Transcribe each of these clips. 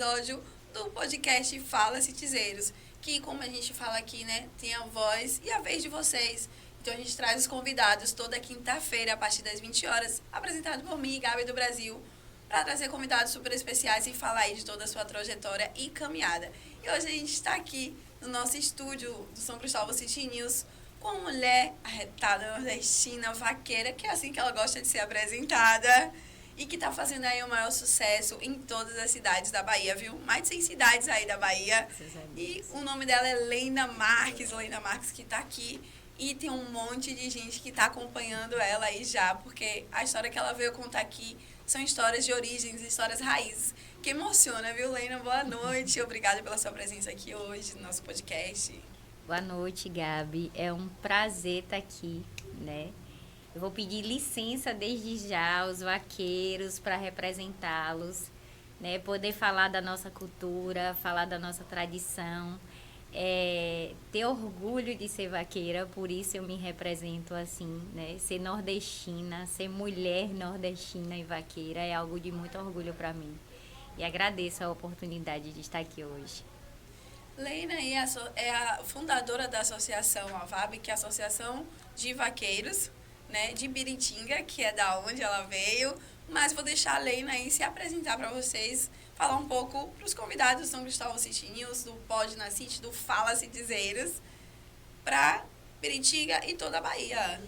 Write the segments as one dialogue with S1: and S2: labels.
S1: episódio do podcast Fala Citizeiros, que como a gente fala aqui, né, tem a voz e a vez de vocês. Então a gente traz os convidados toda quinta-feira a partir das 20 horas, apresentado por mim, Gabi do Brasil, para trazer convidados super especiais e falar aí de toda a sua trajetória e caminhada. E hoje a gente está aqui no nosso estúdio do São Cristóvão City News com uma mulher arretada, nordestina, vaqueira, que é assim que ela gosta de ser apresentada e que está fazendo aí o maior sucesso em todas as cidades da Bahia, viu? Mais de 100 cidades aí da Bahia. E o nome dela é Leina Marques que está aqui. E tem um monte de gente que está acompanhando ela aí já, porque a história que ela veio contar aqui são histórias de origens, histórias raízes. Que emociona, viu, Leina? Boa noite. Obrigada pela sua presença aqui hoje no nosso podcast.
S2: Boa noite, Gabi. É um prazer estar aqui, né? Eu vou pedir licença desde já aos vaqueiros para representá-los, né? Poder falar da nossa cultura, falar da nossa tradição, ter orgulho de ser vaqueira, por isso eu me represento assim, né? Ser nordestina, ser mulher nordestina e vaqueira é algo de muito orgulho para mim. E agradeço a oportunidade de estar aqui hoje.
S1: Leina é a fundadora da associação AVAB, que é a Associação de Vaqueiros, né, de Biritinga, que é da onde ela veio. Mas vou deixar a Leina aí se apresentar para vocês, falar um pouco para os convidados do São Cristóvão City News, do Pod na City, do Fala Citizeiros, para Biritinga e toda a Bahia.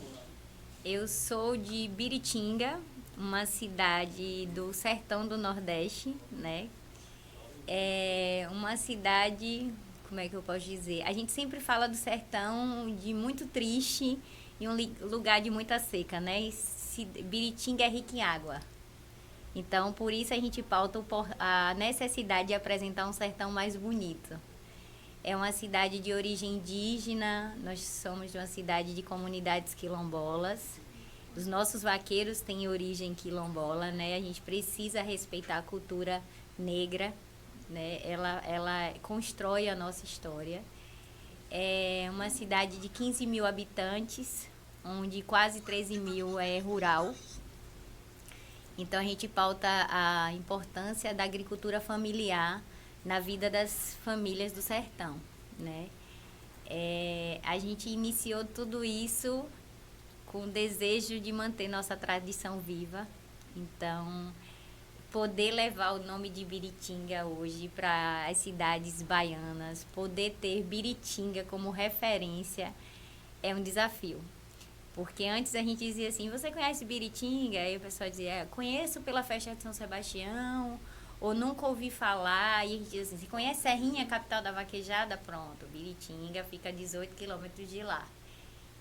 S2: Eu sou de Biritinga, uma cidade do sertão do Nordeste, né? É uma cidade, como é que eu posso dizer? A gente sempre fala do sertão de muito triste e um lugar de muita seca, né? Biritinga é rica em água. Então, por isso a gente pauta a necessidade de apresentar um sertão mais bonito. É uma cidade de origem indígena, nós somos de uma cidade de comunidades quilombolas. Os nossos vaqueiros têm origem quilombola, né? A gente precisa respeitar a cultura negra, né? Ela constrói a nossa história. É uma cidade de 15 mil habitantes, onde quase 13 mil é rural. Então a gente pauta a importância da agricultura familiar na vida das famílias do sertão, né? A gente iniciou tudo isso com o desejo de manter nossa tradição viva. Então, poder levar o nome de Biritinga hoje para as cidades baianas, poder ter Biritinga como referência é um desafio. Porque antes a gente dizia assim, você conhece Biritinga? Aí o pessoal dizia, conheço pela festa de São Sebastião, ou nunca ouvi falar. E a gente dizia assim, você conhece Serrinha, capital da vaquejada? Pronto, Biritinga fica a 18 quilômetros de lá.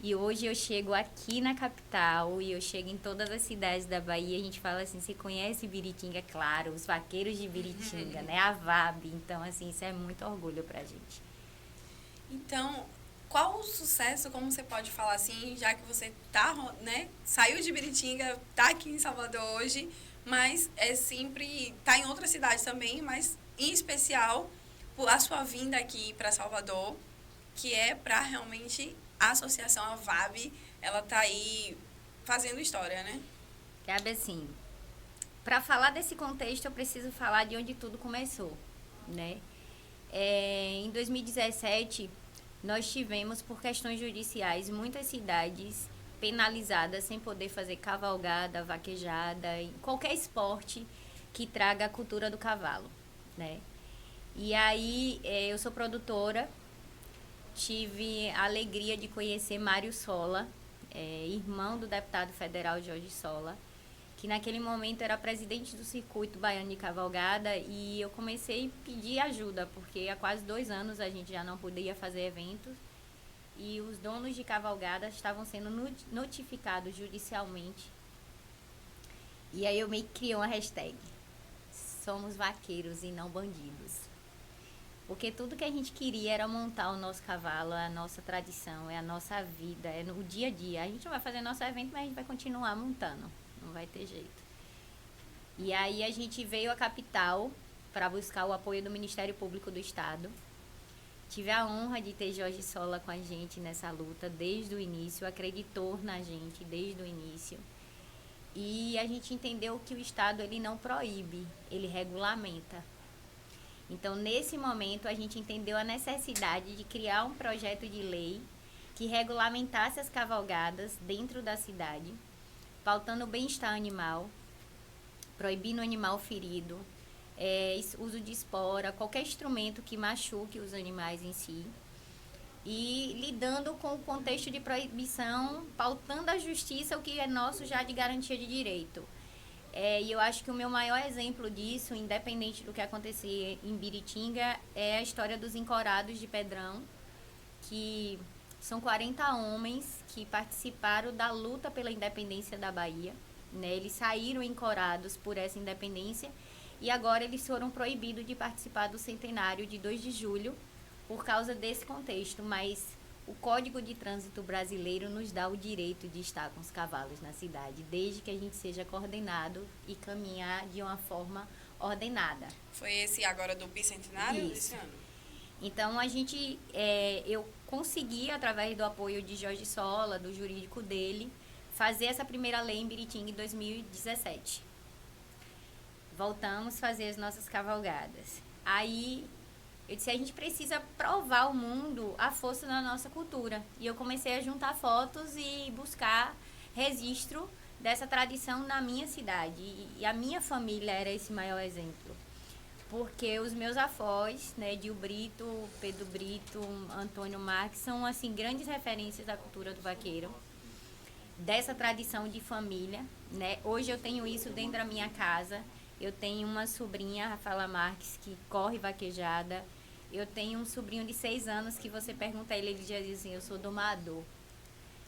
S2: E hoje eu chego aqui na capital e eu chego em todas as cidades da Bahia. A gente fala assim, você conhece Biritinga? Claro, os vaqueiros de Biritinga, né? A VAB. Então, assim, isso é muito orgulho pra gente.
S1: Então, qual o sucesso, como você pode falar assim, já que você tá, né, saiu de Biritinga, tá aqui em Salvador hoje, mas é sempre tá em outra cidade também, mas em especial por a sua vinda aqui para Salvador, que é para realmente a associação a VAB, ela tá aí fazendo história, né?
S2: Cabe assim, para falar desse contexto eu preciso falar de onde tudo começou, né? Em 2017 nós tivemos, por questões judiciais, muitas cidades penalizadas sem poder fazer cavalgada, vaquejada, qualquer esporte que traga a cultura do cavalo, né? E aí eu sou produtora, tive a alegria de conhecer Mário Sola, irmão do deputado federal Jorge Sola, que naquele momento era presidente do circuito baiano de cavalgada, e eu comecei a pedir ajuda, porque há quase 2 anos a gente já não podia fazer eventos e os donos de cavalgada estavam sendo notificados judicialmente. E aí eu me criei uma hashtag, somos vaqueiros e não bandidos. Porque tudo que a gente queria era montar o nosso cavalo, a nossa tradição, é a nossa vida, é no dia a dia. A gente não vai fazer nosso evento, mas a gente vai continuar montando, não vai ter jeito. E aí a gente veio à capital para buscar o apoio do Ministério Público do Estado. Tive a honra de ter Jorge Sola com a gente nessa luta desde o início, acreditou na gente desde o início. E a gente entendeu que o Estado ele não proíbe, ele regulamenta. Então, nesse momento, a gente entendeu a necessidade de criar um projeto de lei que regulamentasse as cavalgadas dentro da cidade, pautando o bem-estar animal, proibindo o animal ferido, uso de espora, qualquer instrumento que machuque os animais em si, e lidando com o contexto de proibição, pautando a justiça, o que é nosso já de garantia de direito. E eu acho que o meu maior exemplo disso, independente do que acontecer em Biritinga, é a história dos encorados de Pedrão, que são 40 homens que participaram da luta pela independência da Bahia, né? Eles saíram encorados por essa independência e agora eles foram proibidos de participar do centenário de 2 de julho por causa desse contexto, mas o Código de Trânsito Brasileiro nos dá o direito de estar com os cavalos na cidade, desde que a gente seja coordenado e caminhar de uma forma ordenada.
S1: Foi esse agora do bicentenário desse ano?
S2: Então, eu consegui, através do apoio de Jorge Sola, do jurídico dele, fazer essa primeira lei em Biritinga em 2017. Voltamos a fazer as nossas cavalgadas. Aí, eu disse, a gente precisa provar ao mundo a força da nossa cultura. E eu comecei a juntar fotos e buscar registro dessa tradição na minha cidade. E a minha família era esse maior exemplo. Porque os meus avós, né, Dil Brito, Pedro Brito, Antônio Marques, são, assim, grandes referências da cultura do vaqueiro, dessa tradição de família, né? Hoje eu tenho isso dentro da minha casa. Eu tenho uma sobrinha, Rafaela Marques, que corre vaquejada. Eu tenho um sobrinho de 6 anos que você pergunta a ele, ele já diz assim, eu sou domador,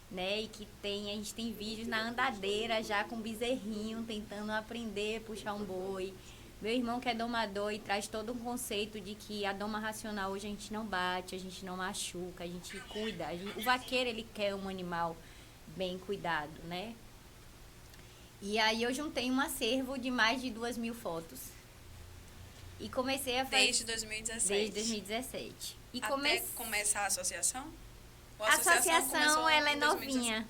S2: né? E que a gente tem vídeos na andadeira já com bezerrinho, tentando aprender a puxar um boi. Meu irmão que é domador e traz todo um conceito de que a doma racional hoje a gente não bate, a gente não machuca, a gente cuida. O vaqueiro, ele quer um animal bem cuidado, né? E aí eu juntei um acervo de mais de 2.000 fotos. E comecei a fazer...
S1: Desde 2017?
S2: Desde 2017. E
S1: até começar a associação? Ou
S2: a associação ela é
S1: 2017?
S2: novinha.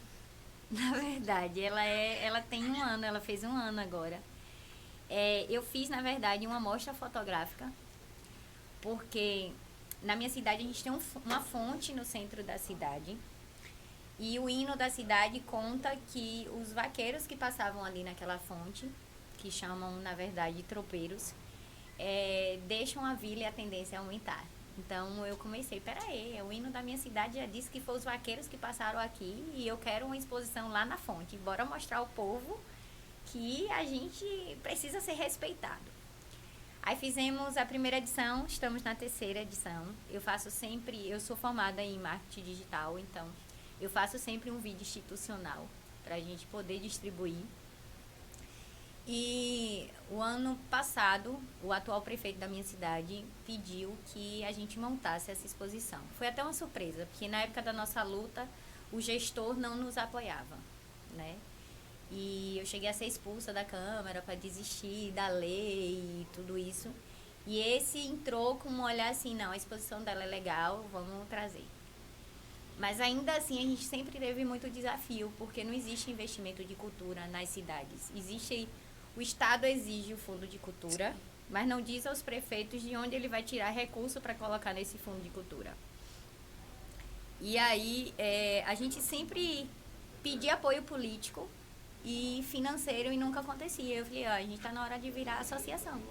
S2: Na verdade, ela tem 1 ano, ela fez 1 ano agora. Eu fiz, na verdade, uma mostra fotográfica, porque na minha cidade a gente tem uma fonte no centro da cidade, e o hino da cidade conta que os vaqueiros que passavam ali naquela fonte, que chamam, na verdade, tropeiros, deixam a vila e a tendência a aumentar. Então eu comecei, peraí, o hino da minha cidade já disse que foi os vaqueiros que passaram aqui e eu quero uma exposição lá na fonte. Bora mostrar ao povo que a gente precisa ser respeitado. Aí fizemos a primeira edição, estamos na 3ª edição. Eu sou formada em marketing digital, então eu faço sempre um vídeo institucional para a gente poder distribuir. E o ano passado, o atual prefeito da minha cidade pediu que a gente montasse essa exposição. Foi até uma surpresa, porque na época da nossa luta, o gestor não nos apoiava, né? E eu cheguei a ser expulsa da Câmara para desistir da lei e tudo isso. E esse entrou com um olhar assim, não, a exposição dela é legal, vamos trazer. Mas ainda assim a gente sempre teve muito desafio, porque não existe investimento de cultura nas cidades. O Estado exige o fundo de cultura, mas não diz aos prefeitos de onde ele vai tirar recurso para colocar nesse fundo de cultura. E aí a gente sempre pedia apoio político e financeiro e nunca acontecia. Eu falei, a gente está na hora de virar associação.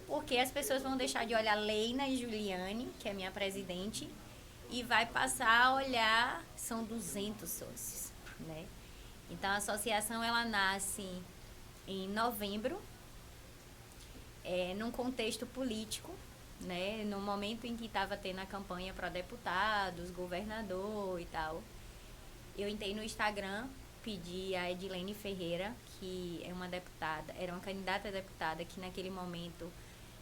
S2: Porque as pessoas vão deixar de olhar Leina e Juliane, que é minha presidente, e vai passar a olhar, são 200 sócios, né? Então a associação ela nasce em novembro, num contexto político, né? No momento em que estava tendo a campanha para deputados, governador e tal. Eu entrei no Instagram, pedi a Edilene Ferreira, que é uma deputada, era uma candidata a deputada que naquele momento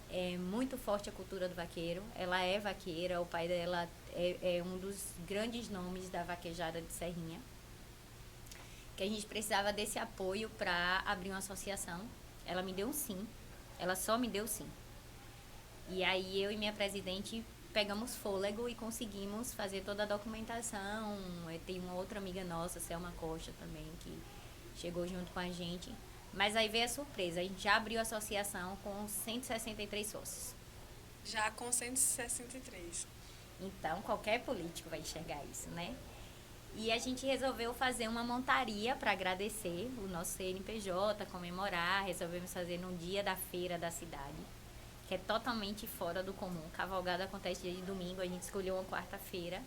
S2: é muito forte a cultura do vaqueiro. Ela é vaqueira, o pai dela é um dos grandes nomes da vaquejada de Serrinha. Que a gente precisava desse apoio para abrir uma associação. Ela me deu um sim, ela só me deu sim. E aí eu e minha presidente pegamos fôlego e conseguimos fazer toda a documentação. Tem uma outra amiga nossa, Selma Costa também, que chegou junto com a gente. Mas aí veio a surpresa, a gente já abriu a associação com 163 sócios.
S1: Já com 163.
S2: Então, qualquer político vai enxergar isso, né? E a gente resolveu fazer uma montaria para agradecer o nosso CNPJ, comemorar. Resolvemos fazer num dia da feira da cidade, que é totalmente fora do comum. Cavalgada acontece dia de domingo, a gente escolheu uma quarta-feira.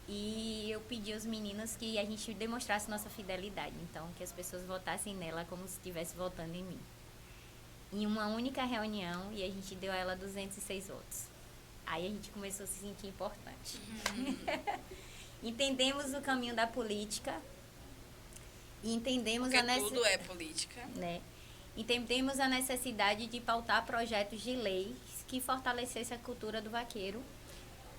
S2: E eu pedi aos meninos que a gente demonstrasse nossa fidelidade. Então, que as pessoas votassem nela como se estivesse votando em mim. Em uma única reunião, e a gente deu a ela 206 votos. Aí a gente começou a se sentir importante. Entendemos o caminho da política e entendemos
S1: Porque tudo é política.
S2: Né? Entendemos a necessidade de pautar projetos de leis que fortalecessem a cultura do vaqueiro.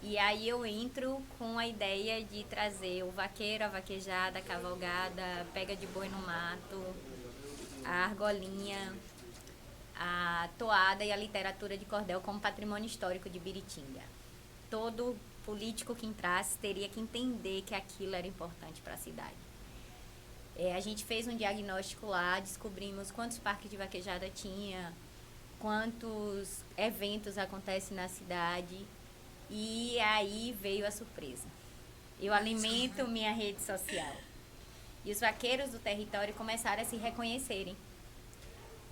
S2: E aí eu entro com a ideia de trazer o vaqueiro, a vaquejada, a cavalgada, a pega de boi no mato, a argolinha, a toada e a literatura de cordel como patrimônio histórico de Biritinga. Todo político que entrasse teria que entender que aquilo era importante para a cidade. A gente fez um diagnóstico lá, descobrimos quantos parques de vaquejada tinha, quantos eventos acontecem na cidade, e aí veio a surpresa. Eu alimento minha rede social e os vaqueiros do território começaram a se reconhecerem.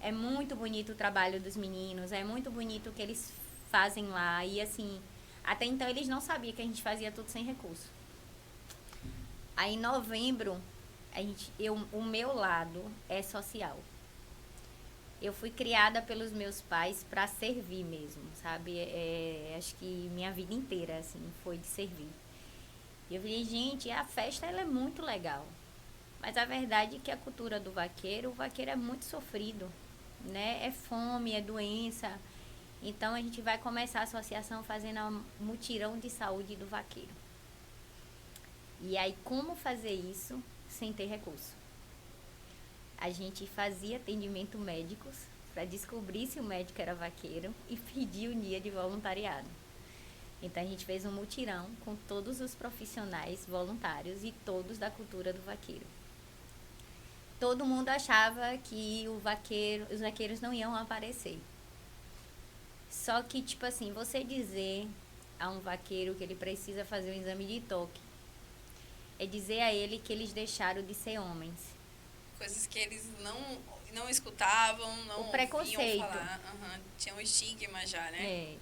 S2: É muito bonito o trabalho dos meninos, é muito bonito o que eles fazem lá, e assim, até então eles não sabiam que a gente fazia tudo sem recurso. Aí em novembro, o meu lado é social. Eu fui criada pelos meus pais para servir mesmo, sabe? Acho que minha vida inteira, assim, foi de servir. E eu falei, gente, a festa ela é muito legal. Mas a verdade é que a cultura do vaqueiro, o vaqueiro é muito sofrido, né? É fome, é doença. Então a gente vai começar a associação fazendo um mutirão de saúde do vaqueiro. E aí, como fazer isso sem ter recurso? A gente fazia atendimento médicos para descobrir se o médico era vaqueiro e pedir um dia de voluntariado. Então a gente fez um mutirão com todos os profissionais voluntários e todos da cultura do vaqueiro. Todo mundo achava que os vaqueiros não iam aparecer. Só que, tipo assim, você dizer a um vaqueiro que ele precisa fazer um exame de toque é dizer a ele que eles deixaram de ser homens.
S1: Coisas que eles não escutavam, não
S2: o preconceito.
S1: ouviam falar. Tinha um estigma já, né?
S2: É.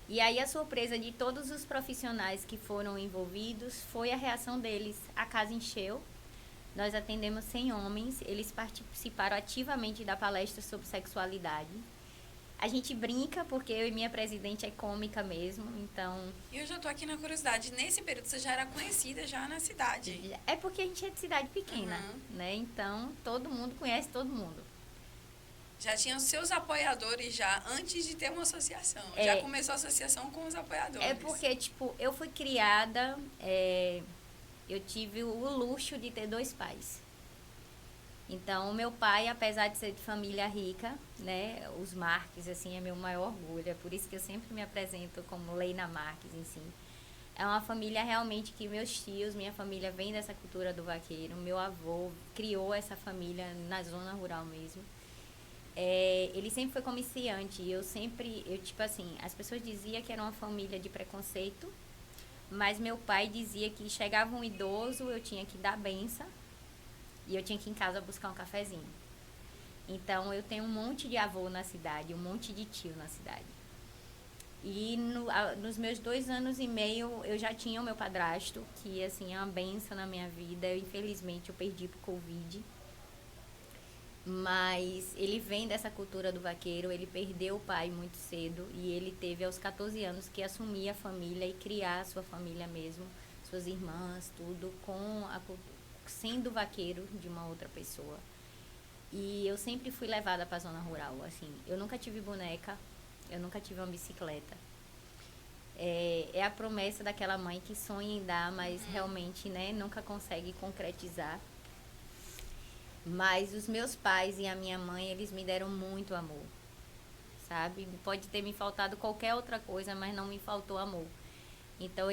S2: E aí a surpresa de todos os profissionais que foram envolvidos foi a reação deles. A casa encheu, nós atendemos 100 homens, eles participaram ativamente da palestra sobre sexualidade. A gente brinca, porque eu e minha presidente é cômica mesmo, então...
S1: E eu já tô aqui na curiosidade, nesse período você já era conhecida já na cidade?
S2: É porque a gente é de cidade pequena, né? Então, todo mundo conhece todo mundo.
S1: Já tinham seus apoiadores já, antes de ter uma associação. Já começou a associação com os apoiadores.
S2: É porque, tipo, eu fui criada... eu tive o luxo de ter 2 pais. Então, o meu pai, apesar de ser de família rica, né, os Marques, assim, é meu maior orgulho. É por isso que eu sempre me apresento como Leina Marques, assim. É uma família realmente que meus tios, minha família vem dessa cultura do vaqueiro. Meu avô criou essa família na zona rural mesmo. Ele sempre foi comerciante. Tipo assim, as pessoas diziam que era uma família de preconceito, mas meu pai dizia que chegava um idoso, eu tinha que dar benção. E eu tinha que ir em casa buscar um cafezinho. Então, eu tenho um monte de avô na cidade, um monte de tio na cidade. E nos meus 2 anos e meio, eu já tinha o meu padrasto, que, assim, é uma benção na minha vida. Infelizmente, eu perdi por Covid. Mas ele vem dessa cultura do vaqueiro, ele perdeu o pai muito cedo. E ele teve, aos 14 anos, que assumir a família e criar a sua família mesmo. Suas irmãs, tudo, com a cultura. Sendo vaqueiro de uma outra pessoa. E eu sempre fui levada para a zona rural, assim. Eu nunca tive boneca, eu nunca tive uma bicicleta. É a promessa daquela mãe que sonha em dar, mas realmente, né, nunca consegue concretizar. Mas os meus pais e a minha mãe, eles me deram muito amor, sabe? Pode ter me faltado qualquer outra coisa, mas não me faltou amor. Então,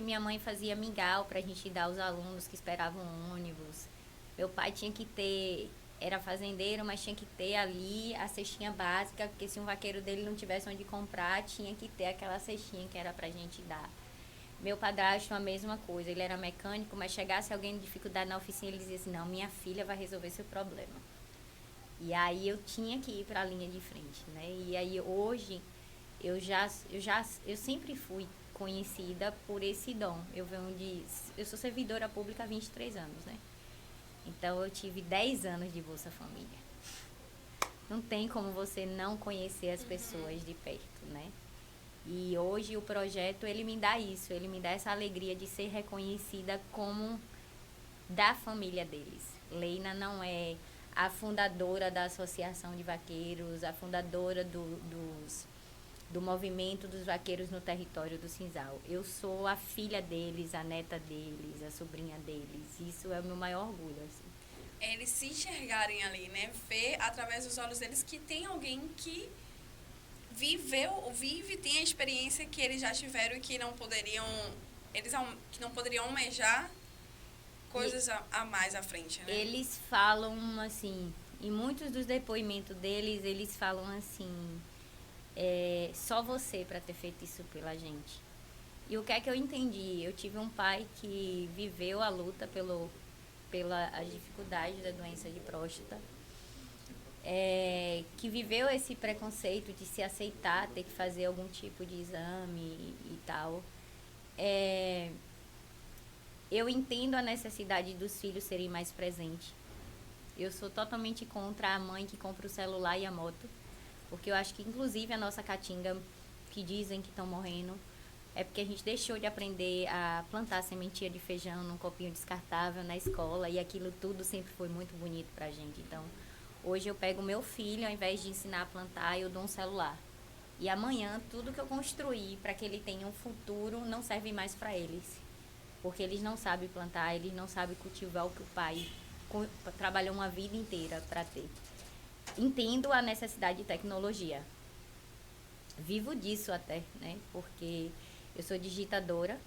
S2: minha mãe fazia mingau pra gente dar aos alunos que esperavam o ônibus. Meu pai tinha que ter era fazendeiro, mas tinha que ter ali a cestinha básica, porque se um vaqueiro dele não tivesse onde comprar, tinha que ter aquela cestinha que era pra gente dar. Meu padrasto, a mesma coisa, ele era mecânico, mas chegasse alguém em dificuldade na oficina, ele dizia assim, não, minha filha vai resolver seu problema. E aí eu tinha que ir para a linha de frente, né? E aí hoje eu sempre fui conhecida por esse dom. Eu sou servidora pública há 23 anos, né? Então eu tive 10 anos de Bolsa Família. Não tem como você não conhecer as pessoas de perto, né? E hoje o projeto, ele me dá isso, ele me dá essa alegria de ser reconhecida como da família deles. Leina não é a fundadora da Associação de Vaqueiros, a fundadora do movimento dos vaqueiros no território do Cinzal. Eu sou a filha deles, a neta deles, a sobrinha deles. Isso é o meu maior orgulho, assim.
S1: Eles se enxergarem ali, né? Ver através dos olhos deles que tem alguém que tem a experiência que eles já tiveram e que não poderiam, que não poderiam almejar coisas a mais à frente, né?
S2: Eles falam assim, em muitos dos depoimentos deles, eles falam assim, só você para ter feito isso pela gente. E o que é que eu entendi? Eu tive um pai que viveu a luta pela as dificuldades da doença de próstata, que viveu esse preconceito de se aceitar, ter que fazer algum tipo de exame e tal. Eu entendo a necessidade dos filhos serem mais presentes. Eu sou totalmente contra a mãe que compra o celular e a moto, porque eu acho que, inclusive, a nossa caatinga, que dizem que estão morrendo, é porque a gente deixou de aprender a plantar sementinha de feijão num copinho descartável na escola, e aquilo tudo sempre foi muito bonito pra gente. Então, hoje eu pego o meu filho, ao invés de ensinar a plantar, eu dou um celular. E amanhã, tudo que eu construí para que ele tenha um futuro não serve mais para eles. Porque eles não sabem plantar, eles não sabem cultivar o que o pai trabalhou uma vida inteira para ter. Entendo a necessidade de tecnologia. Vivo disso até, né? Porque eu sou digitadora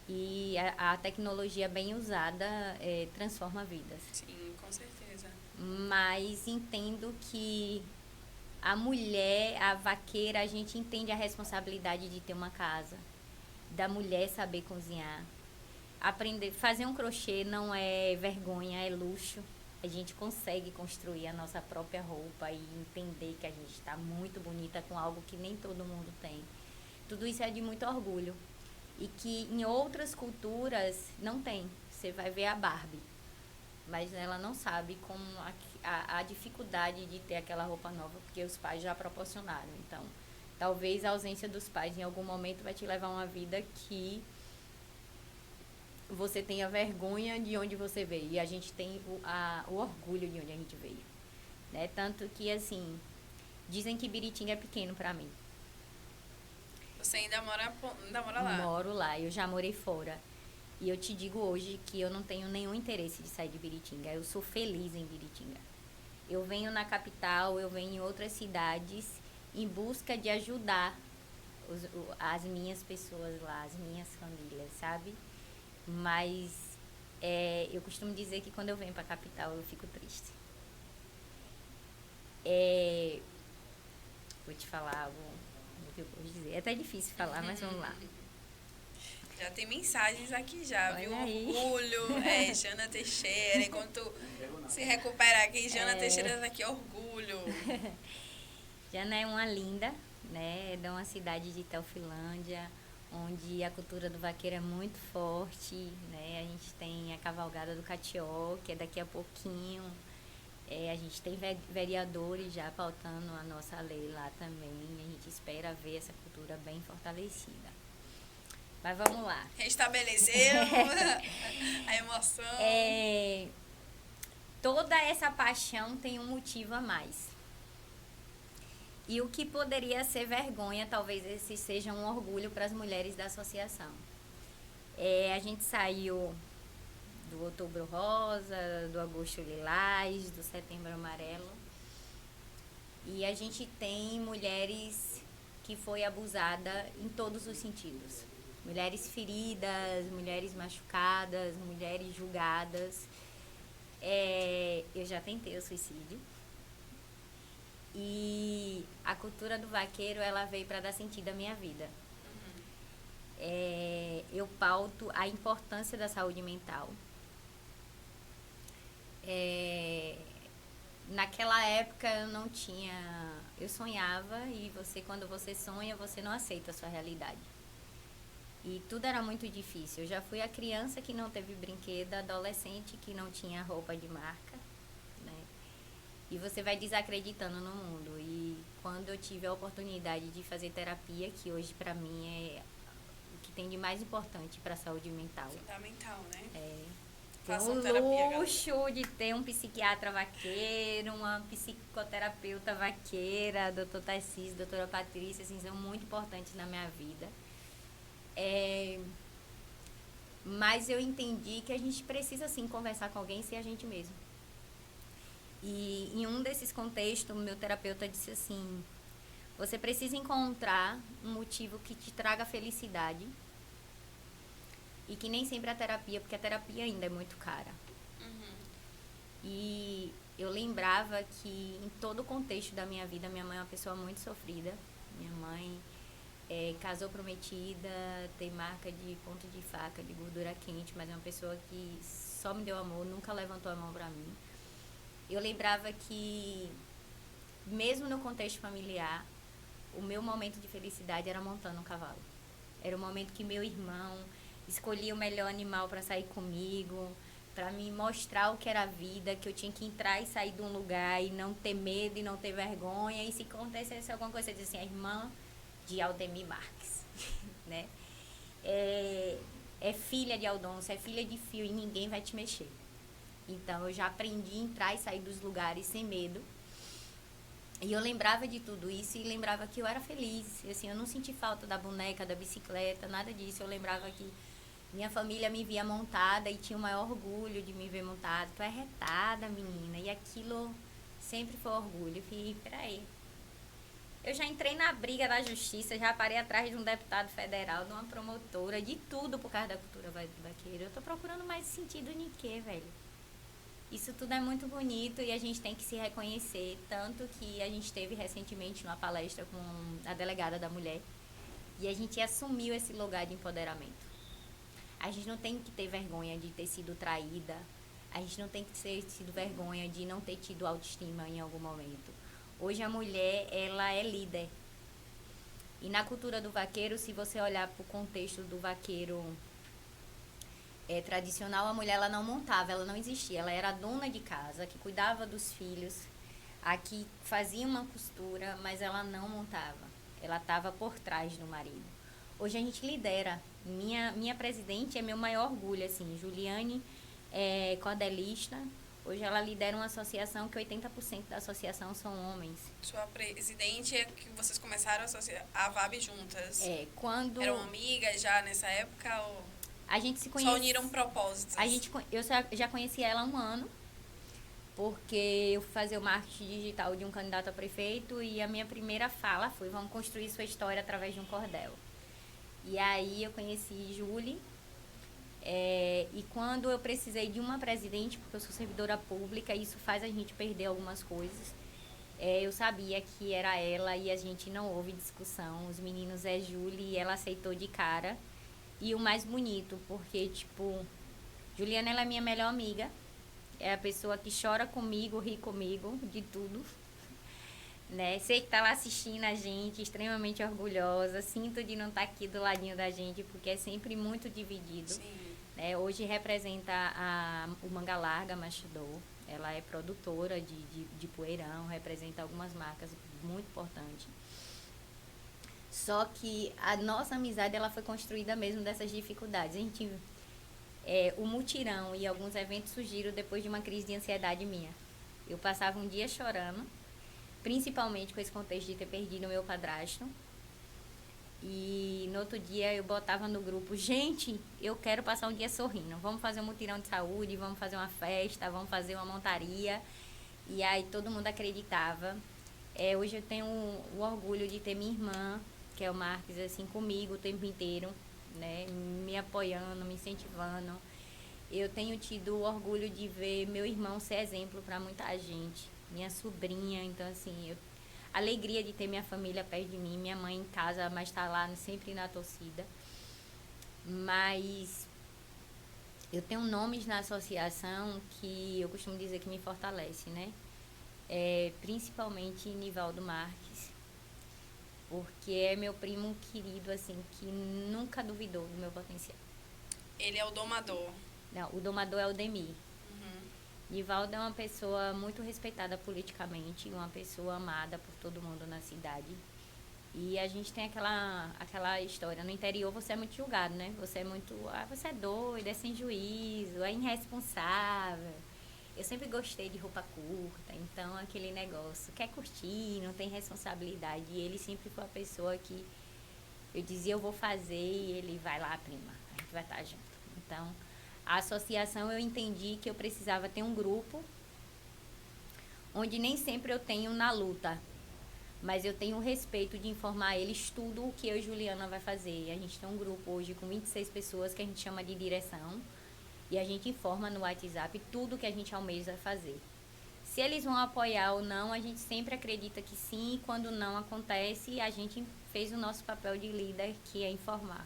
S2: e a tecnologia bem usada transforma vidas.
S1: Sim, com certeza.
S2: Mas entendo que a mulher, a vaqueira, a gente entende a responsabilidade de ter uma casa, da mulher saber cozinhar. Aprender, fazer um crochê não é vergonha, é luxo. A gente consegue construir a nossa própria roupa e entender que a gente está muito bonita com algo que nem todo mundo tem. Tudo isso é de muito orgulho. E que em outras culturas não tem. Você vai ver a Barbie, mas ela não sabe como a dificuldade de ter aquela roupa nova, porque os pais já proporcionaram. Então, talvez a ausência dos pais em algum momento vai te levar a uma vida que você tenha vergonha de onde você veio. E a gente tem o orgulho de onde a gente veio, né? Tanto que, assim, dizem que Biritinga é pequeno pra mim.
S1: Você ainda mora lá?
S2: Moro lá, eu já morei fora. E eu te digo hoje que eu não tenho nenhum interesse de sair de Biritinga. Eu sou feliz em Biritinga. Eu venho na capital, eu venho em outras cidades em busca de ajudar as minhas pessoas lá, as minhas famílias, sabe? Mas eu costumo dizer que quando eu venho para a capital eu fico triste. Vou te falar o que eu posso dizer. É até difícil falar, mas vamos lá.
S1: Já tem mensagens aqui já,
S2: Olha
S1: viu?
S2: aí.
S1: Orgulho, Jana Teixeira, enquanto se recuperar aqui, Jana Teixeira tá aqui, orgulho.
S2: Jana é uma linda, né? É de uma cidade de Teofilândia, onde a cultura do vaqueiro é muito forte, né? A gente tem a cavalgada do Catió, que é daqui a pouquinho. A gente tem vereadores já pautando a nossa lei lá também. A gente espera ver essa cultura bem fortalecida. Mas vamos lá.
S1: Restabelecemos a emoção.
S2: Toda essa paixão tem um motivo a mais. E o que poderia ser vergonha, talvez esse seja um orgulho para as mulheres da associação. A gente saiu do Outubro Rosa, do Agosto Lilás, do Setembro Amarelo. E a gente tem mulheres que foi abusada em todos os sentidos. Mulheres feridas, mulheres machucadas, mulheres julgadas. Eu já tentei o suicídio. E a cultura do vaqueiro, ela veio para dar sentido à minha vida. Eu pauto a importância da saúde mental. Naquela época eu não tinha... Eu sonhava e quando você sonha, você não aceita a sua realidade. E tudo era muito difícil. Eu já fui a criança que não teve brinquedo, adolescente que não tinha roupa de marca, né? E você vai desacreditando no mundo. E quando eu tive a oportunidade de fazer terapia, que hoje pra mim é o que tem de mais importante para a saúde mental.
S1: Fundamental, né?
S2: Ter
S1: Façam
S2: o
S1: terapia,
S2: luxo de ter um psiquiatra vaqueiro, uma psicoterapeuta vaqueira, doutor Tarcísio, doutora Patrícia, assim, são muito importantes na minha vida. Mas eu entendi que a gente precisa, sim, conversar com alguém, ser a gente mesmo. E em um desses contextos, o meu terapeuta disse assim: você precisa encontrar um motivo que te traga felicidade. E que nem sempre a terapia, porque a terapia ainda é muito cara. E eu lembrava que em todo o contexto da minha vida, minha mãe é uma pessoa muito sofrida. Minha mãe casou prometida, tem marca de ponto de faca, de gordura quente, mas é uma pessoa que só me deu amor, nunca levantou a mão pra mim. Eu lembrava que, mesmo no contexto familiar, o meu momento de felicidade era montando um cavalo. Era o momento que meu irmão escolhia o melhor animal para sair comigo, para me mostrar o que era a vida, que eu tinha que entrar e sair de um lugar e não ter medo e não ter vergonha. E se acontecesse alguma coisa, eu dizia assim: a irmã de Aldemir Marques, né? É filha de Aldonso, é filha de Fio e ninguém vai te mexer. Então eu já aprendi a entrar e sair dos lugares sem medo. E eu lembrava de tudo isso e lembrava que eu era feliz. Assim, eu não senti falta da boneca, da bicicleta, nada disso. Eu lembrava que minha família me via montada e tinha o maior orgulho de me ver montada. Tu é retada, menina. E aquilo sempre foi orgulho. Eu falei: peraí. Eu já entrei na briga da justiça, já parei atrás de um deputado federal, de uma promotora, de tudo por causa da cultura vaqueira. Eu tô procurando mais sentido em quê, velho? Isso tudo é muito bonito e a gente tem que se reconhecer. Tanto que a gente teve recentemente uma palestra com a delegada da mulher e a gente assumiu esse lugar de empoderamento. A gente não tem que ter vergonha de ter sido traída. A gente não tem que ter tido vergonha de não ter tido autoestima em algum momento. Hoje a mulher, ela é líder. E na cultura do vaqueiro, se você olhar para o contexto do vaqueiro tradicional, a mulher ela não montava, ela não existia. Ela era a dona de casa, que cuidava dos filhos, a que fazia uma costura, mas ela não montava. Ela estava por trás do marido. Hoje a gente lidera. Minha presidente é meu maior orgulho, assim. Juliane é cordelista. Hoje ela lidera uma associação que 80% da associação são homens.
S1: Sua presidente é que vocês começaram a VAB juntas?
S2: Quando...
S1: Eram amigas já nessa época? Ou
S2: a gente se conhece...
S1: Só uniram propósitos?
S2: Eu já conheci ela há um ano, porque eu fui fazer o marketing digital de um candidato a prefeito e a minha primeira fala foi: vamos construir sua história através de um cordel. E aí eu conheci Julie. E quando eu precisei de uma presidente, porque eu sou servidora pública, isso faz a gente perder algumas coisas, eu sabia que era ela e a gente não houve discussão. Os meninos Julie e ela aceitou de cara. E o mais bonito, porque, tipo, Juliana, ela é minha melhor amiga. É a pessoa que chora comigo, ri comigo, de tudo. Né? Sei que tá lá assistindo a gente, extremamente orgulhosa. Sinto de não estar aqui do ladinho da gente, porque é sempre muito dividido. Né? Hoje representa o Manga Larga Machidor. Ela é produtora de Poeirão, representa algumas marcas muito importantes. Só que a nossa amizade ela foi construída mesmo dessas dificuldades. A gente, o mutirão e alguns eventos surgiram depois de uma crise de ansiedade minha. Eu passava um dia chorando, principalmente com esse contexto de ter perdido o meu padrasto. E no outro dia eu botava no grupo: gente, eu quero passar um dia sorrindo. Vamos fazer um mutirão de saúde, vamos fazer uma festa, vamos fazer uma montaria. E aí todo mundo acreditava. Hoje eu tenho o orgulho de ter minha irmã, que é o Marques, assim, comigo o tempo inteiro, né? Me apoiando, me incentivando. Eu tenho tido o orgulho de ver meu irmão ser exemplo para muita gente, minha sobrinha, então assim, alegria de ter minha família perto de mim, minha mãe em casa, mas tá lá sempre na torcida. Mas eu tenho nomes na associação que eu costumo dizer que me fortalece, né? Principalmente Nivaldo Marques, porque é meu primo querido, assim, que nunca duvidou do meu potencial.
S1: Ele é o domador.
S2: Não, o domador é o Demir.
S1: Uhum.
S2: Nivaldo é uma pessoa muito respeitada politicamente, uma pessoa amada por todo mundo na cidade. E a gente tem aquela história, no interior você é muito julgado, né? Você é muito, você é doido, é sem juízo, é irresponsável. Eu sempre gostei de roupa curta, então aquele negócio, quer curtir, não tem responsabilidade. E ele sempre foi a pessoa que eu dizia, eu vou fazer, e ele vai lá, prima, a gente vai estar junto. Então, a associação eu entendi que eu precisava ter um grupo onde nem sempre eu tenho na luta, mas eu tenho o respeito de informar eles tudo o que eu e Juliana vai fazer. A gente tem um grupo hoje com 26 pessoas que a gente chama de direção e a gente informa no WhatsApp tudo que a gente almeja fazer. Se eles vão apoiar ou não, a gente sempre acredita que sim, e quando não acontece, a gente fez o nosso papel de líder, que é informar.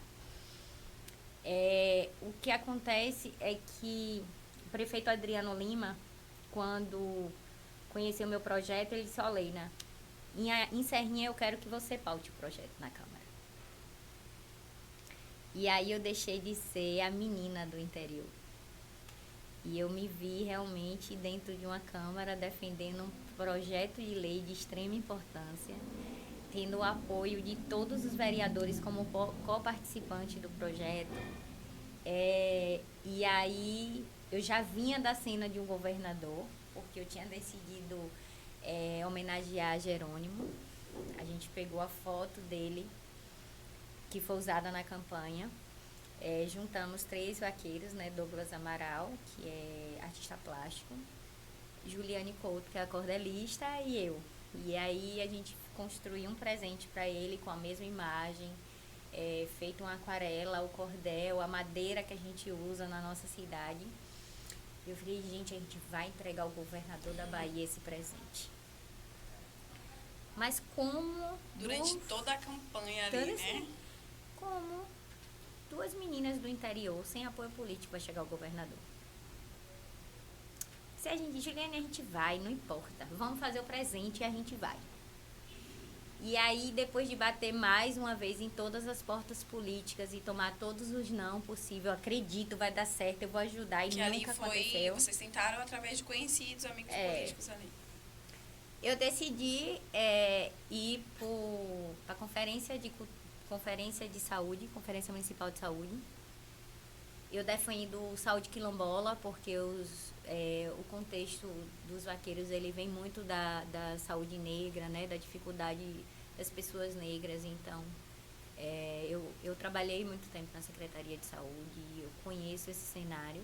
S2: O que acontece é que o prefeito Adriano Lima, quando conheceu o meu projeto, ele disse, ó, Leina, em Serrinha eu quero que você paute o projeto na Câmara. E aí eu deixei de ser a menina do interior. E eu me vi realmente dentro de uma Câmara defendendo um projeto de lei de extrema importância, tendo o apoio de todos os vereadores como co-participante do projeto. E aí eu já vinha da cena de um governador, porque eu tinha decidido homenagear Jerônimo. A gente pegou a foto dele, que foi usada na campanha. Juntamos 3 vaqueiros, né? Douglas Amaral, que é artista plástico, Juliane Couto, que é a cordelista, e eu. E aí a gente construiu um presente para ele com a mesma imagem, feito uma aquarela, o cordel, a madeira que a gente usa na nossa cidade. Eu falei, gente, a gente vai entregar ao governador da Bahia esse presente. Mas como...
S1: Durante toda a campanha ali, né?
S2: Assim, como 2 meninas do interior, sem apoio político, vai chegar ao governador? Se a gente, Juliane, a gente vai, não importa. Vamos fazer o presente e a gente vai. E aí, depois de bater mais uma vez em todas as portas políticas e tomar todos os não possível, acredito, vai dar certo, eu vou ajudar, e
S1: que
S2: nunca aconteceu.
S1: Vocês tentaram através de conhecidos, amigos políticos ali.
S2: Eu decidi ir para a conferência de saúde, Conferência Municipal de Saúde. Eu defendo saúde quilombola, porque o contexto dos vaqueiros ele vem muito da saúde negra, né, da dificuldade das pessoas negras. Então, eu trabalhei muito tempo na Secretaria de Saúde, eu conheço esse cenário.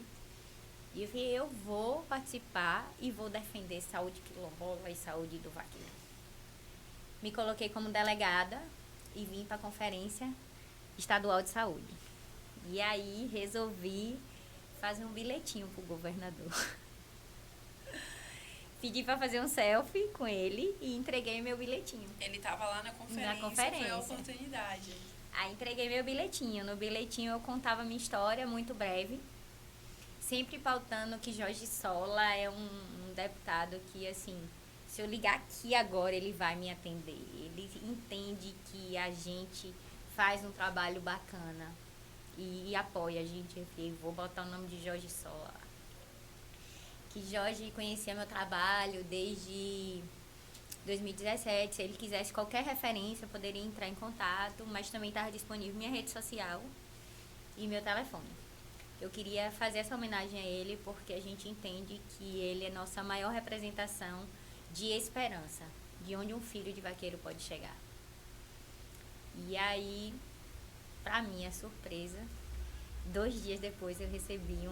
S2: E eu falei, eu vou participar e vou defender saúde quilombola e saúde do vaqueiro. Me coloquei como delegada e vim para a Conferência Estadual de Saúde. E aí resolvi fazer um bilhetinho pro governador. Pedi para fazer um selfie com ele e entreguei meu bilhetinho.
S1: Ele estava lá na conferência, foi a oportunidade.
S2: Aí entreguei meu bilhetinho. No bilhetinho eu contava minha história, muito breve, sempre pautando que Jorge Sola é um deputado que, assim, se eu ligar aqui agora, ele vai me atender. Ele entende que a gente faz um trabalho bacana e apoia a gente. Eu vou botar o nome de Jorge Sola. Que Jorge conhecia meu trabalho desde 2017. Se ele quisesse qualquer referência, eu poderia entrar em contato, mas também estava disponível minha rede social e meu telefone. Eu queria fazer essa homenagem a ele porque a gente entende que ele é nossa maior representação de esperança, de onde um filho de vaqueiro pode chegar. E aí, para minha surpresa, 2 dias depois eu recebi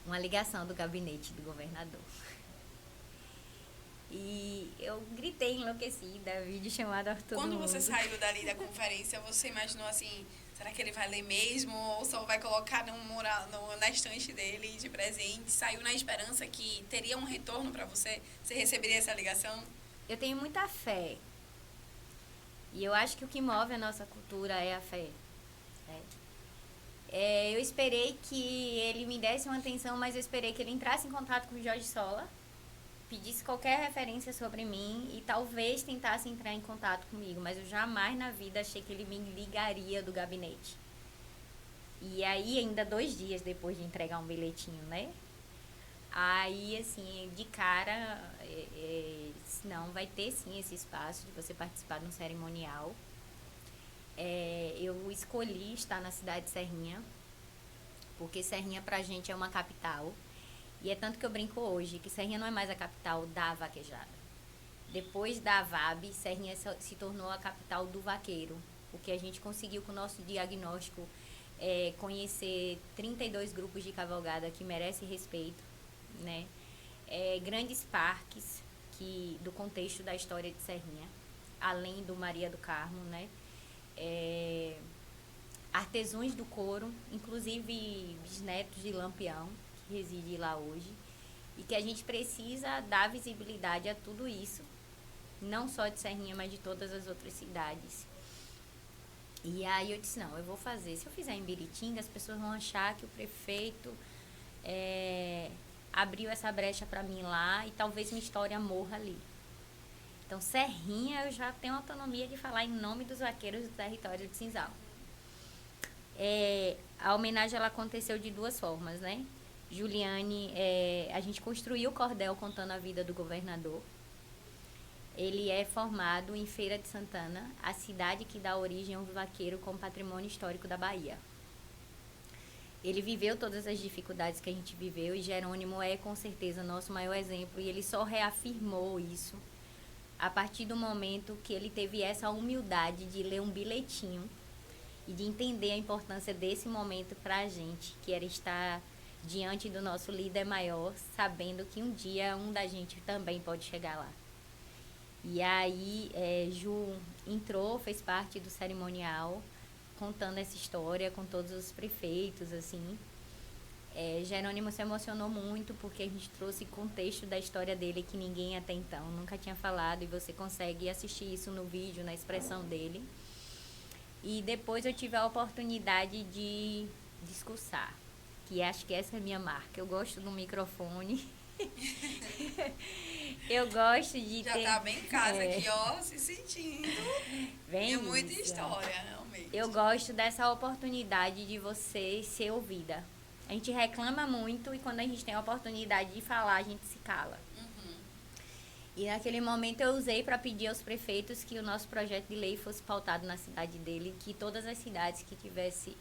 S2: uma ligação do gabinete do governador. E eu gritei enlouquecida, vídeo chamado Arthur.
S1: Quando você saiu dali da conferência, você imaginou assim, Será que ele vai ler mesmo ou só vai colocar no mural, na estante dele de presente? Saiu na esperança que teria um retorno para você? Você receberia essa ligação?
S2: Eu tenho muita fé. E eu acho que o que move a nossa cultura é a fé. Né? Eu esperei que ele me desse uma atenção, mas eu esperei que ele entrasse em contato com o Jorge Sola, pedisse qualquer referência sobre mim e talvez tentasse entrar em contato comigo, mas eu jamais na vida achei que ele me ligaria do gabinete. E aí, ainda 2 dias depois de entregar um bilhetinho, né? Aí, assim, de cara, não, vai ter sim esse espaço de você participar de um cerimonial. Eu escolhi estar na cidade de Serrinha, porque Serrinha pra gente é uma capital. E é tanto que eu brinco hoje, que Serrinha não é mais a capital da vaquejada. Depois da VAB, Serrinha se tornou a capital do vaqueiro, porque a gente conseguiu com o nosso diagnóstico conhecer 32 grupos de cavalgada que merecem respeito, né? Grandes parques do contexto da história de Serrinha, além do Maria do Carmo, né? Artesãos do couro, inclusive bisnetos de Lampião, que reside lá hoje, e que a gente precisa dar visibilidade a tudo isso, não só de Serrinha, mas de todas as outras cidades. E aí eu disse, não, eu vou fazer. Se eu fizer em Biritinga, as pessoas vão achar que o prefeito abriu essa brecha para mim lá e talvez minha história morra ali. Então, Serrinha, eu já tenho autonomia de falar em nome dos vaqueiros do território de Cinzal. A homenagem ela aconteceu de 2 formas, né? Juliane, a gente construiu o cordel contando a vida do governador. Ele é formado em Feira de Santana, a cidade que dá origem ao vaqueiro como patrimônio histórico da Bahia. Ele viveu todas as dificuldades que a gente viveu e Jerônimo é com certeza nosso maior exemplo e ele só reafirmou isso a partir do momento que ele teve essa humildade de ler um bilhetinho e de entender a importância desse momento para a gente, que era estar diante do nosso líder maior, sabendo que um dia um da gente também pode chegar lá. E aí, Ju entrou, fez parte do cerimonial, contando essa história com todos os prefeitos, assim. Jerônimo se emocionou muito porque a gente trouxe contexto da história dele que ninguém até então nunca tinha falado e você consegue assistir isso no vídeo, na expressão dele. E depois eu tive a oportunidade de discursar, que acho que essa é a minha marca. Eu gosto do microfone. Eu gosto de
S1: Já
S2: ter...
S1: tá bem em casa aqui, ó, se sentindo.
S2: Bem
S1: é muita
S2: isso.
S1: história, realmente.
S2: Eu gosto dessa oportunidade de você ser ouvida. A gente reclama muito e quando a gente tem a oportunidade de falar, a gente se cala. E naquele momento eu usei para pedir aos prefeitos que o nosso projeto de lei fosse pautado na cidade dele, que todas as cidades que tivessem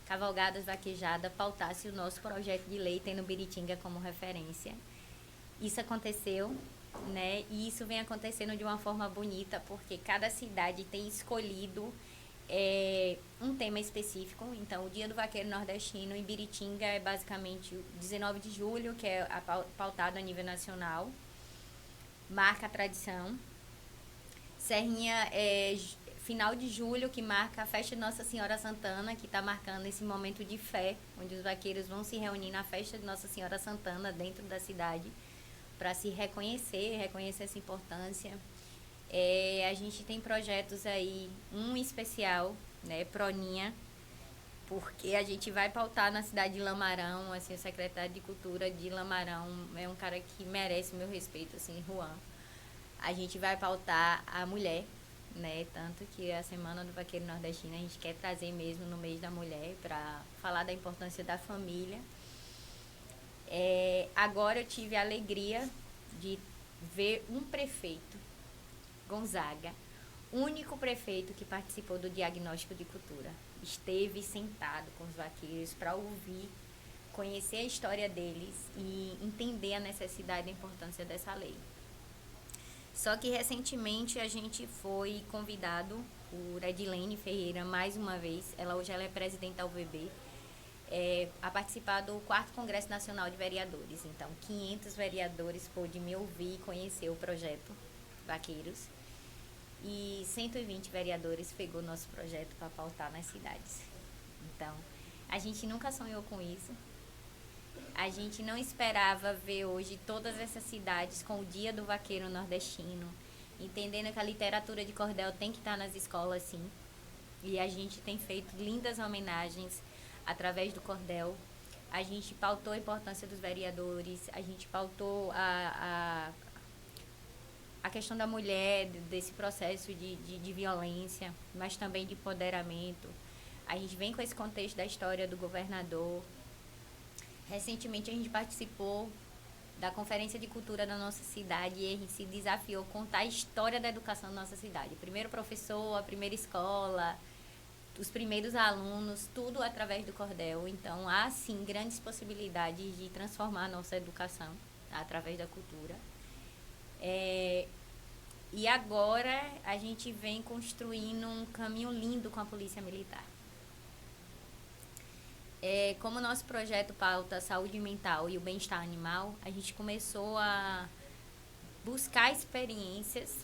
S2: cavalgadas vaquejadas pautassem o nosso projeto de lei, tendo Biritinga como referência. Isso aconteceu, né? E isso vem acontecendo de uma forma bonita, porque cada cidade tem escolhido um tema específico. Então, o Dia do Vaqueiro Nordestino em Biritinga é basicamente o 19 de julho, que é pautado a nível nacional. Marca a tradição. Serrinha é final de julho, que marca a festa de Nossa Senhora Santana, que está marcando esse momento de fé, onde os vaqueiros vão se reunir na festa de Nossa Senhora Santana, dentro da cidade, para se reconhecer essa importância. A gente tem projetos aí, um especial, né, Proninha, porque a gente vai pautar na cidade de Lamarão, assim, o secretário de Cultura de Lamarão é um cara que merece o meu respeito, assim, Juan. A gente vai pautar a mulher, né, tanto que a Semana do Vaqueiro Nordestino a gente quer trazer mesmo no mês da mulher para falar da importância da família. Agora eu tive a alegria de ver um prefeito, Gonzaga, único prefeito que participou do diagnóstico de cultura. Esteve sentado com os vaqueiros para ouvir, conhecer a história deles e entender a necessidade e a importância dessa lei. Só que recentemente a gente foi convidado por Edilene Ferreira, mais uma vez, hoje ela é presidente da UVB, a participar do 4º Congresso Nacional de Vereadores. Então, 500 vereadores pôde me ouvir e conhecer o projeto Vaqueiros. E 120 vereadores pegou nosso projeto para pautar nas cidades. Então, a gente nunca sonhou com isso. A gente não esperava ver hoje todas essas cidades com o Dia do Vaqueiro Nordestino, entendendo que a literatura de cordel tem que estar nas escolas, sim. E a gente tem feito lindas homenagens através do cordel. A gente pautou a importância dos vereadores, a gente pautou a questão da mulher, desse processo de violência, mas também de empoderamento. A gente vem com esse contexto da história do governador. Recentemente a gente participou da Conferência de Cultura da nossa cidade e a gente se desafiou a contar a história da educação da nossa cidade. O primeiro professor, a primeira escola, os primeiros alunos, tudo através do cordel. Então, há, sim, grandes possibilidades de transformar a nossa educação através da cultura. E agora a gente vem construindo um caminho lindo com a Polícia Militar. Como o nosso projeto pauta a saúde mental e o bem-estar animal, a gente começou a buscar experiências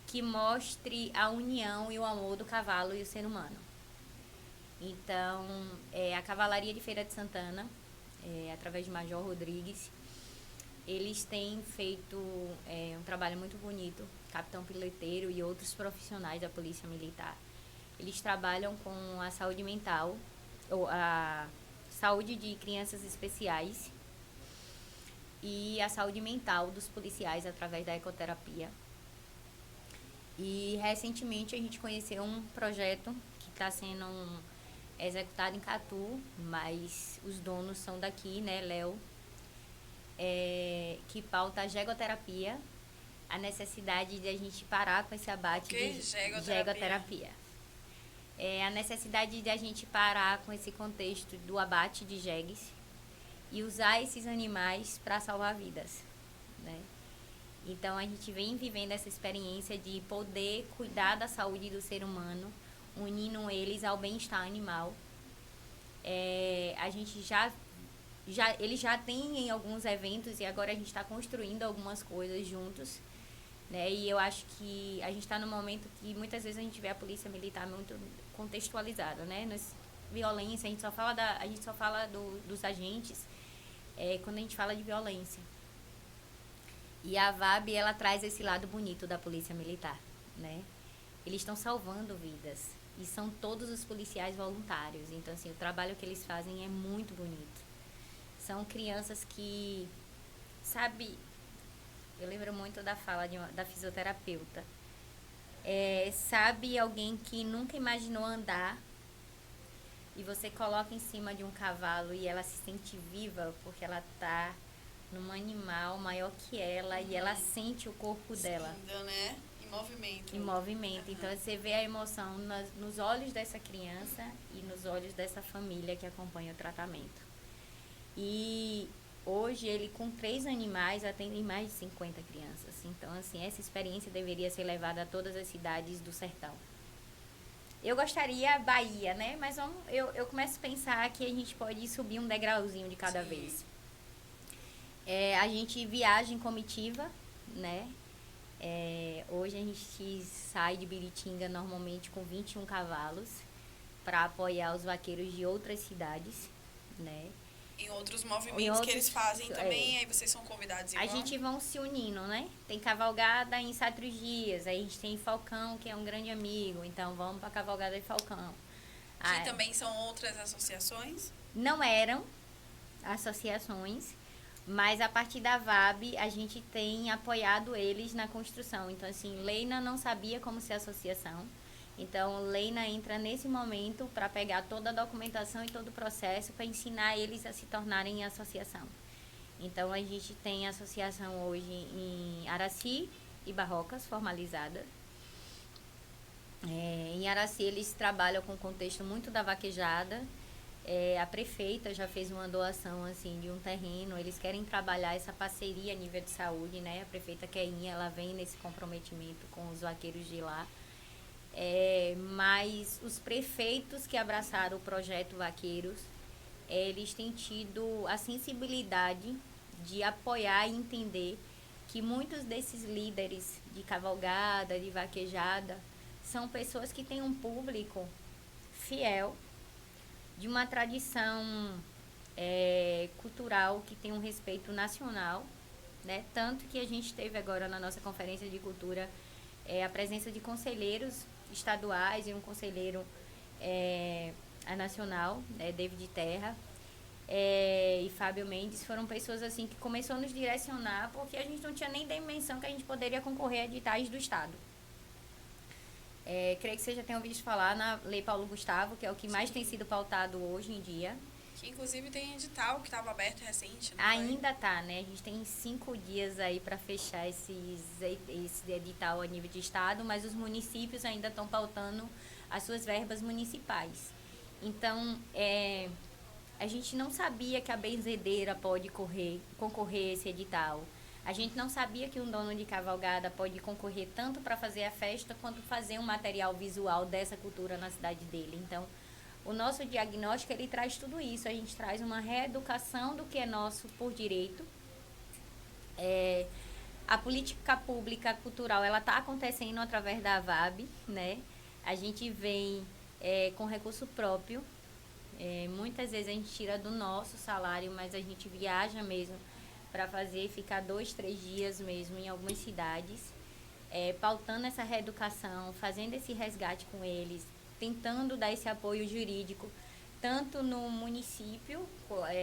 S2: que mostre a união e o amor do cavalo e o ser humano. Então, a Cavalaria de Feira de Santana, através de Major Rodrigues, eles têm feito um trabalho muito bonito, capitão pileteiro e outros profissionais da Polícia Militar. Eles trabalham com a saúde mental, ou a saúde de crianças especiais e a saúde mental dos policiais através da ecoterapia. E recentemente a gente conheceu um projeto que está sendo executado em Catu, mas os donos são daqui, né, Léo, que pauta a gegoterapia, a necessidade de a gente parar com esse abate de gegoterapia. A necessidade de a gente parar com esse contexto do abate de jegues e usar esses animais para salvar vidas, né? Então, a gente vem vivendo essa experiência de poder cuidar da saúde do ser humano, unindo eles ao bem-estar animal. A gente eles já têm em alguns eventos e agora a gente está construindo algumas coisas juntos, né? E eu acho que a gente está num momento que muitas vezes a gente vê a Polícia Militar muito contextualizada, né? Violência, a gente só fala dos agentes quando a gente fala de violência. E a VAB, ela traz esse lado bonito da Polícia Militar, né? Eles estão salvando vidas e são todos os policiais voluntários. Então, assim, o trabalho que eles fazem é muito bonito. São crianças que, sabe, eu lembro muito da fala da fisioterapeuta. Sabe alguém que nunca imaginou andar e você coloca em cima de um cavalo e ela se sente viva porque ela tá num animal maior que ela e ela sente o corpo dela.
S1: Ainda, né? Em
S2: Em movimento. Então você vê a emoção nos olhos dessa criança e nos olhos dessa família que acompanha o tratamento. E hoje ele com 3 animais atende mais de 50 crianças. Então, assim, essa experiência deveria ser levada a todas as cidades do sertão. Eu gostaria Bahia, né? Mas eu começo a pensar que a gente pode subir um degrauzinho de cada vez. A gente viaja em comitiva, né? Hoje a gente sai de Biritinga normalmente com 21 cavalos para apoiar os vaqueiros de outras cidades, né?
S1: Em outros movimentos que eles fazem também, aí vocês são convidados igual?
S2: A gente vão se unindo, né? Tem cavalgada em Sátrio Dias, aí a gente tem Falcão, que é um grande amigo, então vamos para a cavalgada de Falcão.
S1: Que também são outras associações?
S2: Não eram associações, mas a partir da VAB a gente tem apoiado eles na construção. Então, assim, Leina não sabia como ser associação. Então, Leina entra nesse momento para pegar toda a documentação e todo o processo para ensinar eles a se tornarem associação. Então, a gente tem associação hoje em Araci e Barrocas, formalizada. Em Araci, eles trabalham com o contexto muito da vaquejada. A prefeita já fez uma doação assim, de um terreno. Eles querem trabalhar essa parceria a nível de saúde, né? A prefeita Keinha, ela vem nesse comprometimento com os vaqueiros de lá. Mas os prefeitos que abraçaram o projeto Vaqueiros, eles têm tido a sensibilidade de apoiar e entender que muitos desses líderes de cavalgada, de vaquejada, são pessoas que têm um público fiel de uma tradição cultural que tem um respeito nacional, né? Tanto que a gente teve agora na nossa conferência de cultura a presença de conselheiros estaduais e um conselheiro nacional, David Terra, e Fábio Mendes, foram pessoas assim que começou a nos direcionar, porque a gente não tinha nem dimensão que a gente poderia concorrer a editais do Estado. Creio que você já tenha ouvido falar na Lei Paulo Gustavo, que é o que mais tem sido pautado hoje em dia.
S1: Que inclusive tem edital que estava aberto recente, não
S2: Ainda
S1: foi?
S2: tá, né? A gente tem 5 dias aí para fechar esse edital a nível de estado, mas os municípios ainda estão pautando as suas verbas municipais. Então, a gente não sabia que a benzedeira pode concorrer a esse edital. A gente não sabia que um dono de cavalgada pode concorrer tanto para fazer a festa quanto fazer um material visual dessa cultura na cidade dele. Então, o nosso diagnóstico, ele traz tudo isso. A gente traz uma reeducação do que é nosso por direito. A política pública cultural, ela está acontecendo através da AVAB, né? A gente vem com recurso próprio. Muitas vezes a gente tira do nosso salário, mas a gente viaja mesmo para ficar 2, 3 dias mesmo em algumas cidades, pautando essa reeducação, fazendo esse resgate com eles, tentando dar esse apoio jurídico, tanto no município,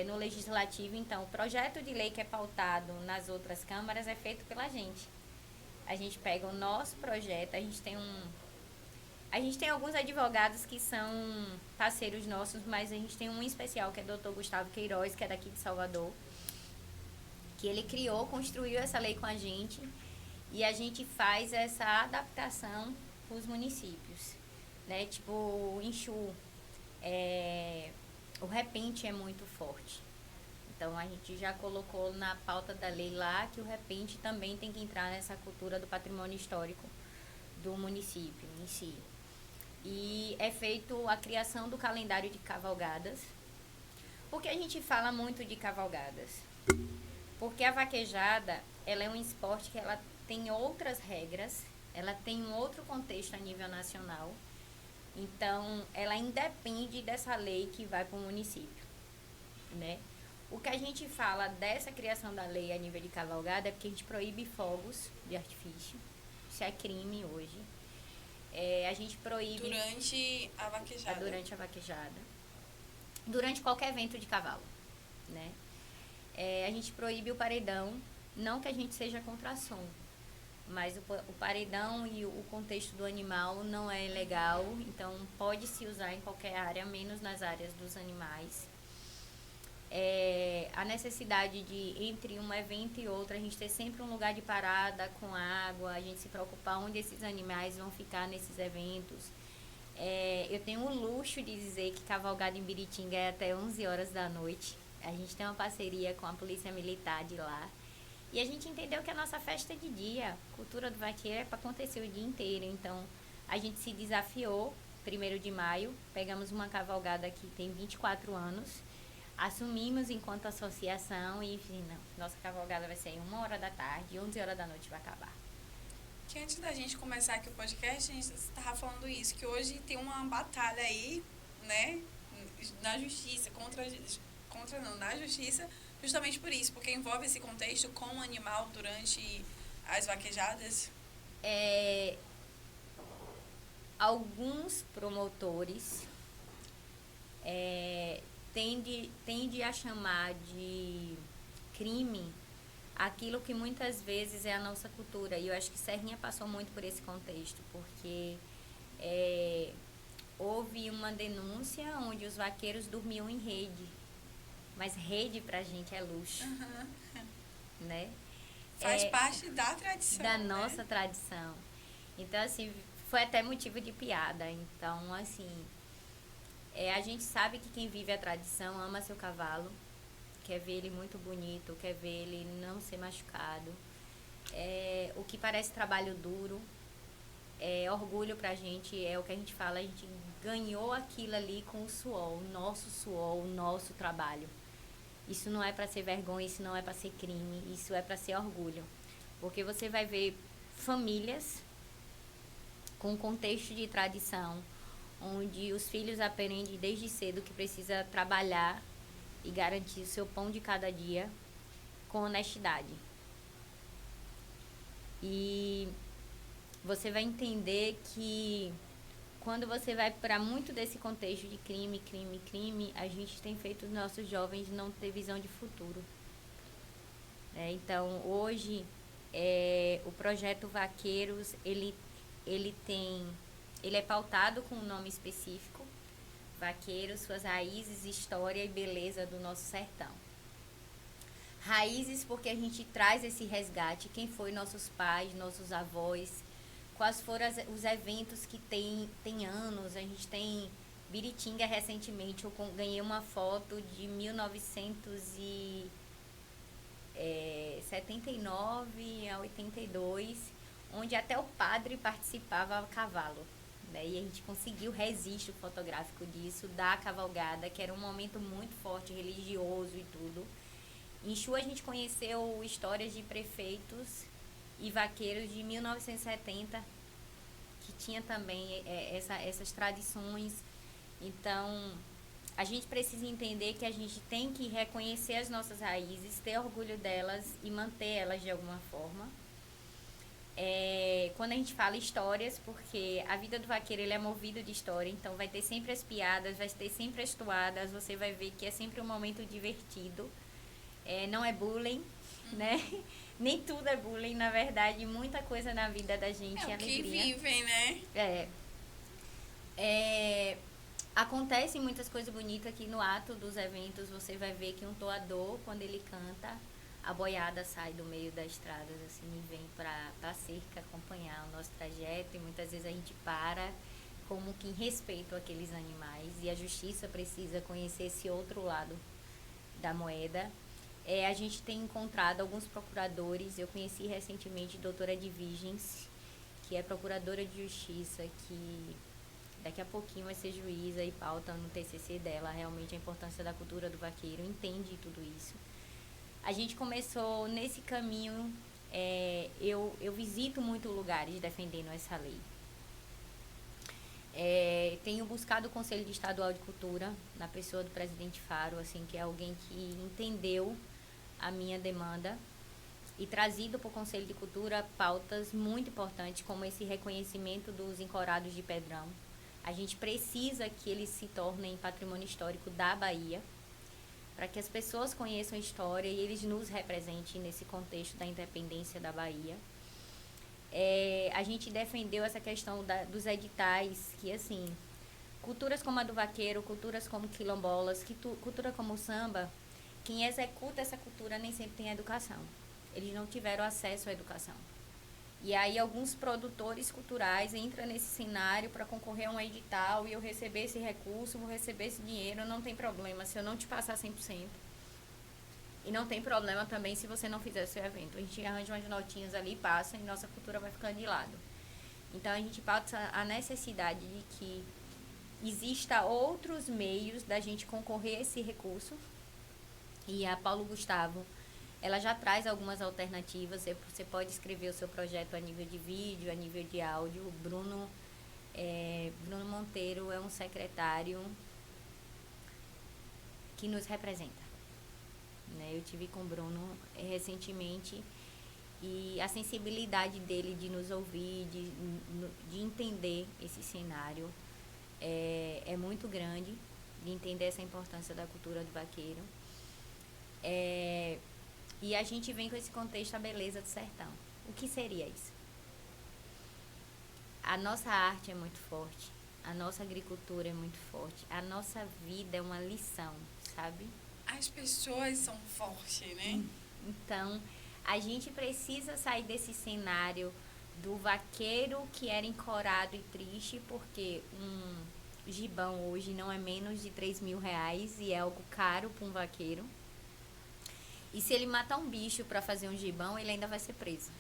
S2: no legislativo. Então, o projeto de lei que é pautado nas outras câmaras é feito pela gente. A gente pega o nosso projeto, a gente tem alguns advogados que são parceiros nossos, mas a gente tem um especial, que é o Dr. Gustavo Queiroz, que é daqui de Salvador, que ele construiu essa lei com a gente, e a gente faz essa adaptação para os municípios, né? Tipo, o Enxu, o repente é muito forte. Então, a gente já colocou na pauta da lei lá que o repente também tem que entrar nessa cultura do patrimônio histórico do município em si. E é feito a criação do calendário de cavalgadas. Por que a gente fala muito de cavalgadas? Porque a vaquejada, ela é um esporte que ela tem outras regras, ela tem um outro contexto a nível nacional. Então, ela independe dessa lei que vai para o município, né? O que a gente fala dessa criação da lei a nível de cavalgada é porque a gente proíbe fogos de artifício. Isso é crime hoje. A gente proíbe...
S1: Durante a vaquejada.
S2: Durante a vaquejada. Durante qualquer evento de cavalo, né? A gente proíbe o paredão, não que a gente seja contra som, mas o paredão e o contexto do animal não é legal, então pode se usar em qualquer área, menos nas áreas dos animais. A necessidade de, entre um evento e outro, a gente ter sempre um lugar de parada com água, a gente se preocupar onde esses animais vão ficar nesses eventos. Eu tenho o luxo de dizer que cavalgada em Biritinga é até 11 horas da noite. A gente tem uma parceria com a Polícia Militar de lá. E a gente entendeu que a nossa festa é de dia. A cultura do vaqueiro é para acontecer o dia inteiro. Então, a gente se desafiou, 1º de maio, pegamos uma cavalgada que tem 24 anos, assumimos enquanto associação e, enfim, nossa cavalgada vai ser 1 hora da tarde, 11 horas da noite vai acabar.
S1: Que antes da gente começar aqui o podcast, a gente estava falando isso, que hoje tem uma batalha aí, né, na justiça, na justiça, justamente por isso, porque envolve esse contexto com o animal durante as vaquejadas.
S2: Alguns promotores tende a chamar de crime aquilo que muitas vezes é a nossa cultura. E eu acho que Serrinha passou muito por esse contexto, porque houve uma denúncia onde os vaqueiros dormiam em rede. Mas rede pra gente é luxo, né?
S1: Faz parte da tradição,
S2: da
S1: né?
S2: nossa tradição. Então, assim, foi até motivo de piada. Então, assim, a gente sabe que quem vive a tradição ama seu cavalo, quer ver ele muito bonito, quer ver ele não ser machucado. O que parece trabalho duro, orgulho pra gente, é o que a gente fala, a gente ganhou aquilo ali com o suor, o nosso trabalho. Isso não é para ser vergonha, isso não é para ser crime, isso é para ser orgulho. Porque você vai ver famílias com contexto de tradição, onde os filhos aprendem desde cedo que precisa trabalhar e garantir o seu pão de cada dia com honestidade. E você vai entender que quando você vai para muito desse contexto de crime, a gente tem feito os nossos jovens não ter visão de futuro. Então, hoje, o projeto Vaqueiros, ele é pautado com um nome específico, Vaqueiros, suas raízes, história e beleza do nosso sertão. Raízes porque a gente traz esse resgate, quem foi nossos pais, nossos avós, quais foram os eventos que tem anos. A gente tem Biritinga recentemente, eu ganhei uma foto de 1979 a 82, onde até o padre participava a cavalo. Né? E a gente conseguiu registro fotográfico disso, da cavalgada, que era um momento muito forte, religioso e tudo. Em Chu a gente conheceu histórias de prefeitos e vaqueiros de 1970, que tinha também essas tradições. Então, a gente precisa entender que a gente tem que reconhecer as nossas raízes, ter orgulho delas e manter elas de alguma forma. Quando a gente fala histórias, porque a vida do vaqueiro ele é movido de história, então vai ter sempre as piadas, vai ter sempre as toadas, você vai ver que é sempre um momento divertido. Não é bullying, né? Nem tudo é bullying, na verdade, muita coisa na vida da gente é alegria.
S1: Que vivem, né?
S2: Acontecem muitas coisas bonitas aqui no ato dos eventos. Você vai ver que um toador, quando ele canta, a boiada sai do meio das estradas, assim, e vem pra cerca acompanhar o nosso trajeto. E muitas vezes a gente para como que em respeito àqueles animais. E a justiça precisa conhecer esse outro lado da moeda. A gente tem encontrado alguns procuradores. Eu conheci recentemente a doutora Divigens, que é procuradora de justiça, que daqui a pouquinho vai ser juíza e pauta no TCC dela realmente a importância da cultura do vaqueiro, entende tudo isso. A gente começou nesse caminho, eu visito muitos lugares defendendo essa lei. Tenho buscado o Conselho Estadual de Cultura, na pessoa do presidente Faro, assim, que é alguém que entendeu a minha demanda e trazido para o Conselho de Cultura pautas muito importantes, como esse reconhecimento dos encorados de Pedrão. A gente precisa que eles se tornem patrimônio histórico da Bahia, para que as pessoas conheçam a história e eles nos representem nesse contexto da independência da Bahia. A gente defendeu essa questão dos editais, que assim, culturas como a do vaqueiro, culturas como quilombolas, cultura como o samba, quem executa essa cultura nem sempre tem educação. Eles não tiveram acesso à educação. E aí alguns produtores culturais entram nesse cenário para concorrer a um edital e eu receber esse recurso, vou receber esse dinheiro, não tem problema se eu não te passar 100%. E não tem problema também se você não fizer o seu evento. A gente arranja umas notinhas ali, passa e nossa cultura vai ficando de lado. Então a gente passa a necessidade de que exista outros meios da gente concorrer a esse recurso. E a Paulo Gustavo, ela já traz algumas alternativas. Você pode escrever o seu projeto a nível de vídeo, a nível de áudio. O Bruno Monteiro é um secretário que nos representa. Né? Eu tive com o Bruno recentemente e a sensibilidade dele de nos ouvir, de entender esse cenário é muito grande, de entender essa importância da cultura do vaqueiro. E a gente vem com esse contexto a beleza do sertão. O que seria isso? A nossa arte é muito forte, a nossa agricultura é muito forte, a nossa vida é uma lição, sabe?
S1: As pessoas são fortes, né?
S2: Então, a gente precisa sair desse cenário do vaqueiro que era encorado e triste, porque um gibão hoje não é menos de R$3.000 e é algo caro para um vaqueiro. E se ele matar um bicho para fazer um gibão, ele ainda vai ser preso.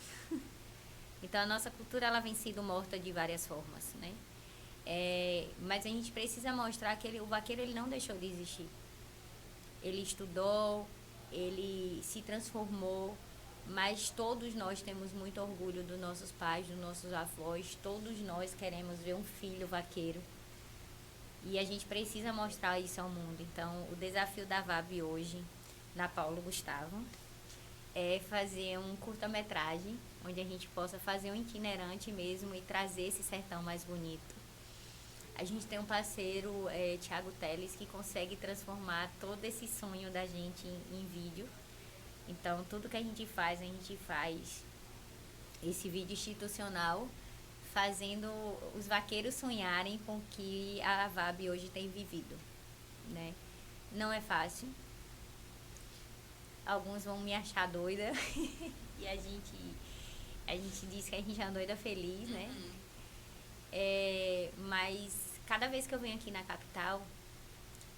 S2: Então, a nossa cultura ela vem sendo morta de várias formas, né? Mas a gente precisa mostrar que o vaqueiro ele não deixou de existir. Ele estudou, ele se transformou, mas todos nós temos muito orgulho dos nossos pais, dos nossos avós. Todos nós queremos ver um filho vaqueiro, E a gente precisa mostrar isso ao mundo. Então, o desafio da VAB hoje, na Paulo Gustavo, é fazer um curta-metragem, onde a gente possa fazer um itinerante mesmo e trazer esse sertão mais bonito. A gente tem um parceiro, Thiago Teles, que consegue transformar todo esse sonho da gente em vídeo. Então, tudo que a gente faz esse vídeo institucional, fazendo os vaqueiros sonharem com o que a VAB hoje tem vivido, né? Não é fácil. Alguns vão me achar doida e a gente diz que a gente é uma doida feliz, né? Mas cada vez que eu venho aqui na capital,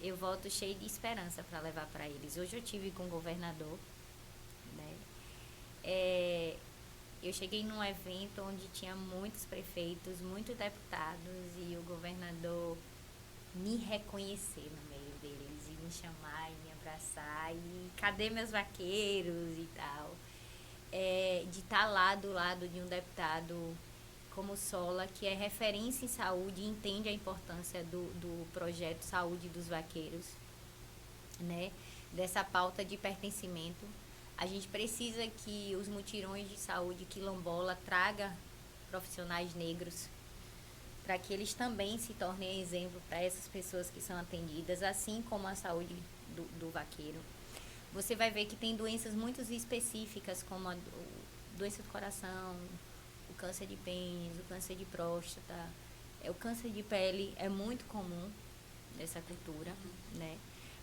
S2: eu volto cheio de esperança para levar para eles. Hoje eu tive com o governador, né? Eu cheguei num evento onde tinha muitos prefeitos, muitos deputados, e o governador me reconhecer no meio deles, e me chamar, e me abraçar, e cadê meus vaqueiros e tal. De estar lá do lado de um deputado como Sola, que é referência em saúde e entende a importância do projeto Saúde dos Vaqueiros, né? Dessa pauta de pertencimento. A gente precisa que os mutirões de saúde quilombola traga profissionais negros para que eles também se tornem exemplo para essas pessoas que são atendidas, assim como a saúde do vaqueiro. Você vai ver que tem doenças muito específicas, como a doença do coração, o câncer de pênis, o câncer de próstata, o câncer de pele é muito comum nessa cultura, né?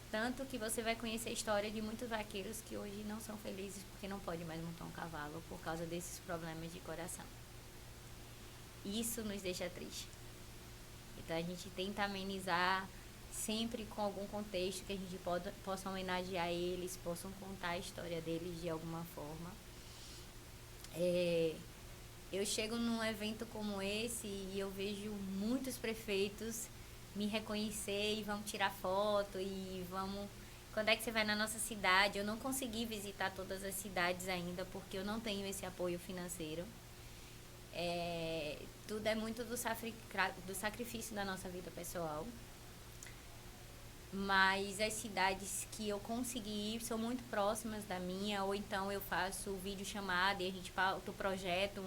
S2: Tanto que você vai conhecer a história de muitos vaqueiros que hoje não são felizes porque não podem mais montar um cavalo por causa desses problemas de coração. Isso nos deixa triste. Então a gente tenta amenizar sempre com algum contexto que a gente possa homenagear eles, possam contar a história deles de alguma forma. Eu chego num evento como esse e eu vejo muitos prefeitos me reconhecer e vamos tirar foto e vamos... Quando é que você vai na nossa cidade? Eu não consegui visitar todas as cidades ainda porque eu não tenho esse apoio financeiro. Tudo é muito do sacrifício da nossa vida pessoal. Mas as cidades que eu consegui ir são muito próximas da minha, ou então eu faço videochamada e a gente pauta o projeto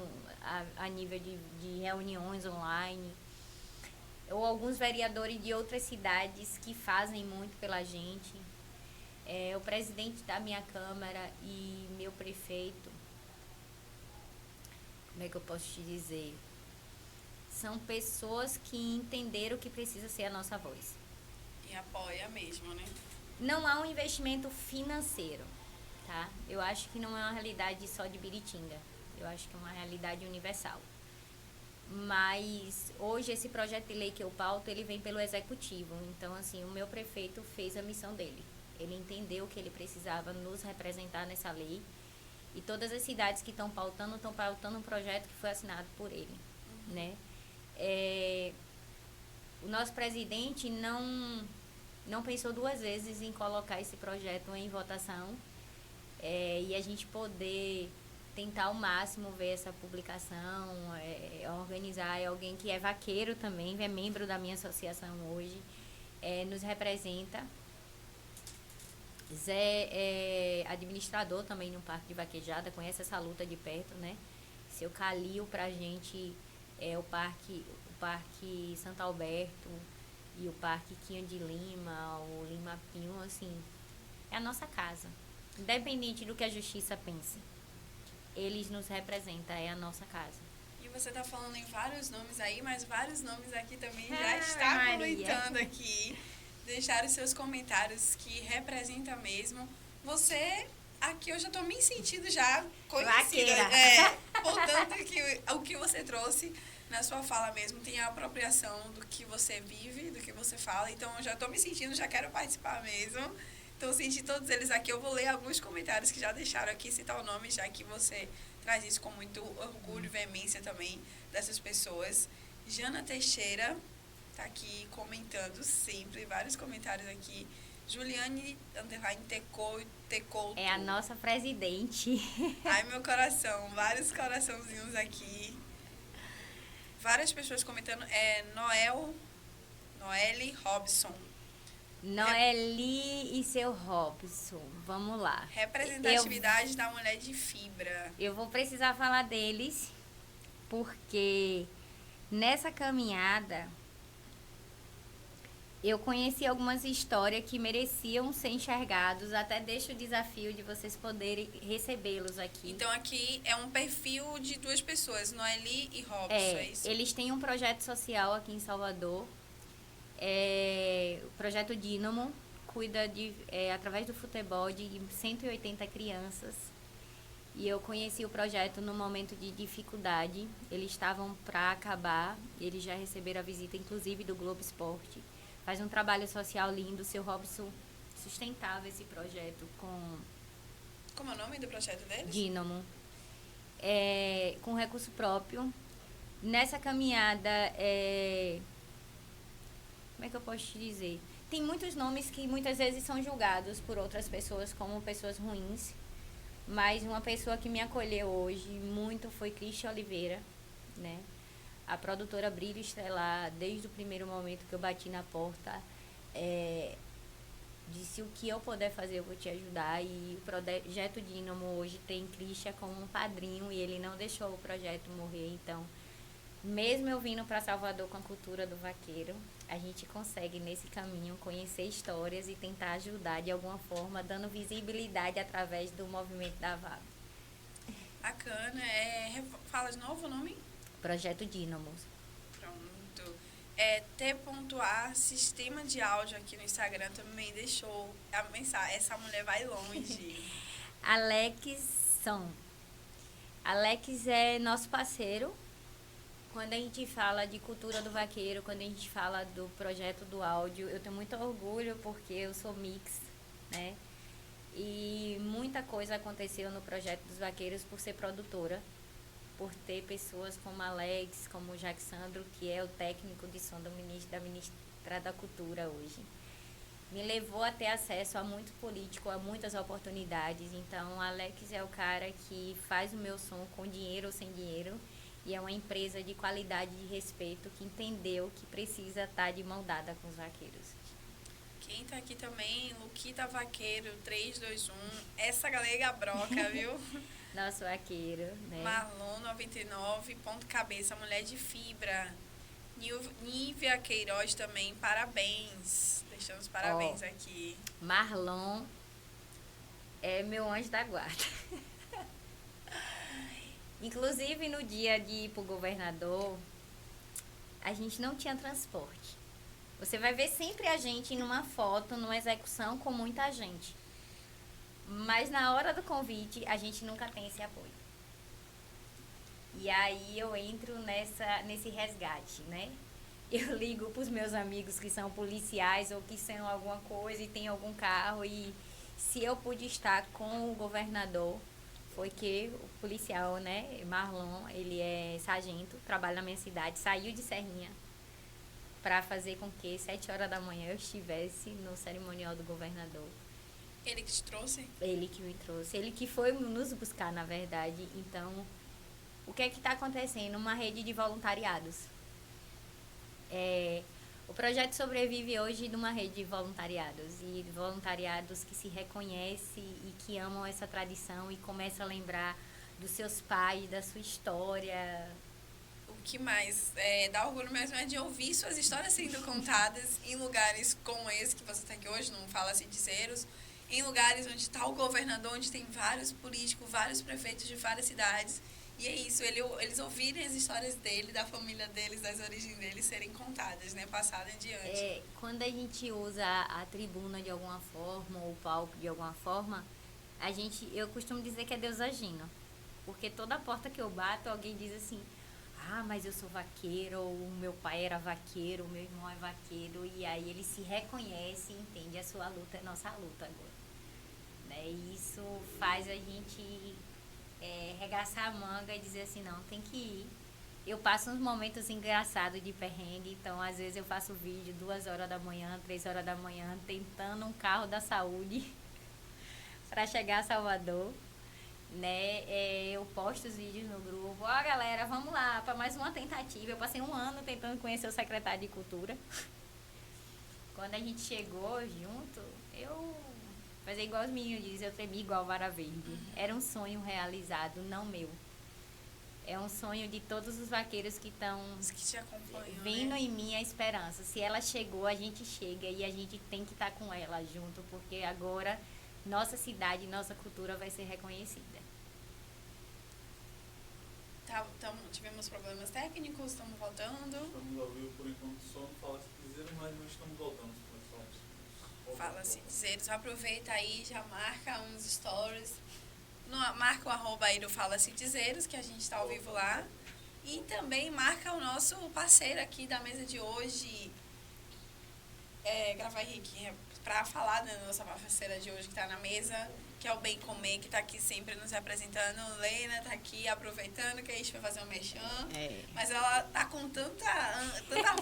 S2: a nível de reuniões online. Ou alguns vereadores de outras cidades que fazem muito pela gente. O presidente da minha Câmara e meu prefeito, como é que eu posso te dizer? São pessoas que entenderam que precisa ser a nossa voz.
S1: E apoia mesmo, né?
S2: Não há um investimento financeiro, tá? Eu acho que não é uma realidade só de Biritinga. Eu acho que é uma realidade universal. Mas hoje esse projeto de lei que eu pauto, ele vem pelo executivo. Então, assim, o meu prefeito fez a missão dele. Ele entendeu que ele precisava nos representar nessa lei. E todas as cidades que estão pautando um projeto que foi assinado por ele, né? O nosso presidente não pensou duas vezes em colocar esse projeto em votação, e a gente poder tentar ao máximo ver essa publicação, organizar. Alguém que é vaqueiro também, é membro da minha associação hoje, nos representa. Zé é administrador também no Parque de Vaquejada, conhece essa luta de perto, né? Seu Calil pra gente é o Parque Santo Alberto e o Parque Quinha de Lima, o Lima Pinho, assim, é a nossa casa. Independente do que a justiça pense, eles nos representam, é a nossa casa.
S1: E você tá falando em vários nomes aí, mas vários nomes aqui também já está comentando aqui. Deixar os seus comentários que representa mesmo. Você, aqui eu já tô me sentindo já conhecida. Portanto, o que você trouxe na sua fala mesmo tem a apropriação do que você vive, do que você fala. Então, eu já tô me sentindo, já quero participar mesmo. Então, senti todos eles aqui. Eu vou ler alguns comentários que já deixaram aqui, citar o nome, já que você traz isso com muito orgulho e veemência também dessas pessoas. Jana Teixeira tá aqui comentando sempre, vários comentários aqui. Juliane Tecouto.
S2: É a nossa presidente.
S1: Ai, meu coração, vários coraçãozinhos aqui. Várias pessoas comentando. Noelle Robson.
S2: Noeli e seu Robson. Vamos lá.
S1: Representatividade da mulher de fibra.
S2: Eu vou precisar falar deles porque nessa caminhada eu conheci algumas histórias que mereciam ser enxergados. Até deixo o desafio de vocês poderem recebê-los aqui.
S1: Então aqui é um perfil de duas pessoas, Noeli e Robson, é isso?
S2: Eles têm um projeto social aqui em Salvador. O projeto Dínamo cuida através do futebol de 180 crianças. E eu conheci o projeto no momento de dificuldade. Eles estavam para acabar. Eles já receberam a visita, inclusive, do Globo Esporte. Faz um trabalho social lindo. O seu Robson sustentava esse projeto com...
S1: Como é o nome do projeto deles?
S2: Dínamo. Com recurso próprio. Nessa caminhada... Como é que eu posso te dizer? Tem muitos nomes que muitas vezes são julgados por outras pessoas como pessoas ruins. Mas uma pessoa que me acolheu hoje muito foi Cristian Oliveira, né? A produtora Brilho Estelar, desde o primeiro momento que eu bati na porta, disse: o que eu puder fazer eu vou te ajudar. E o projeto Dínamo hoje tem Cristian como um padrinho e ele não deixou o projeto morrer. Então, mesmo eu vindo para Salvador com a cultura do vaqueiro, a gente consegue, nesse caminho, conhecer histórias e tentar ajudar de alguma forma, dando visibilidade através do movimento da vaga.
S1: Bacana. Fala de novo o nome?
S2: Projeto Dínamo.
S1: Pronto. T.A, sistema de áudio aqui no Instagram também deixou a mensagem. Essa mulher vai longe.
S2: Alex é nosso parceiro. Quando a gente fala de cultura do vaqueiro, quando a gente fala do projeto do áudio, eu tenho muito orgulho porque eu sou mix, né? E muita coisa aconteceu no projeto dos vaqueiros por ser produtora, por ter pessoas como Alex, como o Jacksandro, que é o técnico de som da ministra da Cultura hoje. Me levou a ter acesso a muito político, a muitas oportunidades. Então, Alex é o cara que faz o meu som com dinheiro ou sem dinheiro. E é uma empresa de qualidade e de respeito que entendeu que precisa estar de mão dada com os vaqueiros.
S1: Quem tá aqui também, Luquita Vaqueiro, 321. Essa galega broca, viu?
S2: Nosso vaqueiro, né?
S1: Marlon 99, ponto cabeça, mulher de fibra. Nívia Queiroz também, parabéns. Deixamos parabéns aqui.
S2: Marlon é meu anjo da guarda. Inclusive, no dia de ir pro governador, a gente não tinha transporte. Você vai ver sempre a gente numa foto, numa execução com muita gente. Mas na hora do convite, a gente nunca tem esse apoio. E aí eu entro nesse resgate, né? Eu ligo pros meus amigos que são policiais ou que são alguma coisa e tem algum carro. E se eu pude estar com o governador... Foi que o policial, né, Marlon, ele é sargento, trabalha na minha cidade, saiu de Serrinha para fazer com que 7 horas da manhã eu estivesse no cerimonial do governador.
S1: Ele que te trouxe?
S2: Ele que me trouxe, ele que foi nos buscar, na verdade. Então, o que é que está acontecendo? Uma rede de voluntariados. O projeto sobrevive hoje numa rede de voluntariados, e voluntariados que se reconhecem e que amam essa tradição e começam a lembrar dos seus pais, da sua história.
S1: O que mais dá orgulho mesmo é de ouvir suas histórias sendo contadas em lugares como esse que você está aqui hoje, não fala assim de Ceros, em lugares onde está o governador, onde tem vários políticos, vários prefeitos de várias cidades. E é isso, eles ouvirem as histórias dele, da família deles, das origens deles, serem contadas, né? Passadas adiante.
S2: Quando a gente usa a tribuna de alguma forma, ou o palco de alguma forma, eu costumo dizer que é Deus agindo. Porque toda porta que eu bato, alguém diz assim: ah, mas eu sou vaqueiro, ou o meu pai era vaqueiro, o meu irmão é vaqueiro. E aí ele se reconhece e entende: a sua luta é nossa luta agora. Né? E isso faz a gente... regaçar a manga e dizer assim: não, tem que ir. Eu passo uns momentos engraçados de perrengue, então às vezes eu faço vídeo 2 horas da manhã, 3 horas da manhã, tentando um carro da saúde para chegar a Salvador, né? Eu posto os vídeos no grupo: ó, galera, vamos lá para mais uma tentativa. Eu passei 1 ano tentando conhecer o secretário de Cultura Quando a gente chegou junto, eu fazer igual os meninos dizem, eu tremi igual vara verde. Era um sonho realizado, não meu. É um sonho de todos os vaqueiros que estão
S1: Os que te acompanham,
S2: vendo
S1: né?
S2: em mim a esperança. Se ela chegou, a gente chega e a gente tem que estar com ela junto, porque agora nossa cidade, nossa cultura vai ser reconhecida.
S1: Tivemos problemas técnicos, estamos voltando.
S3: Estamos ao vivo por enquanto, só não fala se quiser, mas nós estamos voltando.
S1: Fala-se dizeres. Aproveita aí, já marca uns stories. Marca o arroba aí do Fala-se Dizeres, que a gente está ao vivo lá. E também marca o nosso parceiro aqui da mesa de hoje, Grava Henrique, para falar da nossa parceira de hoje que está na mesa, que é o Bem Comer, que está aqui sempre nos representando. Lena está aqui aproveitando que a gente vai fazer um merchan. Mas ela tá com tanta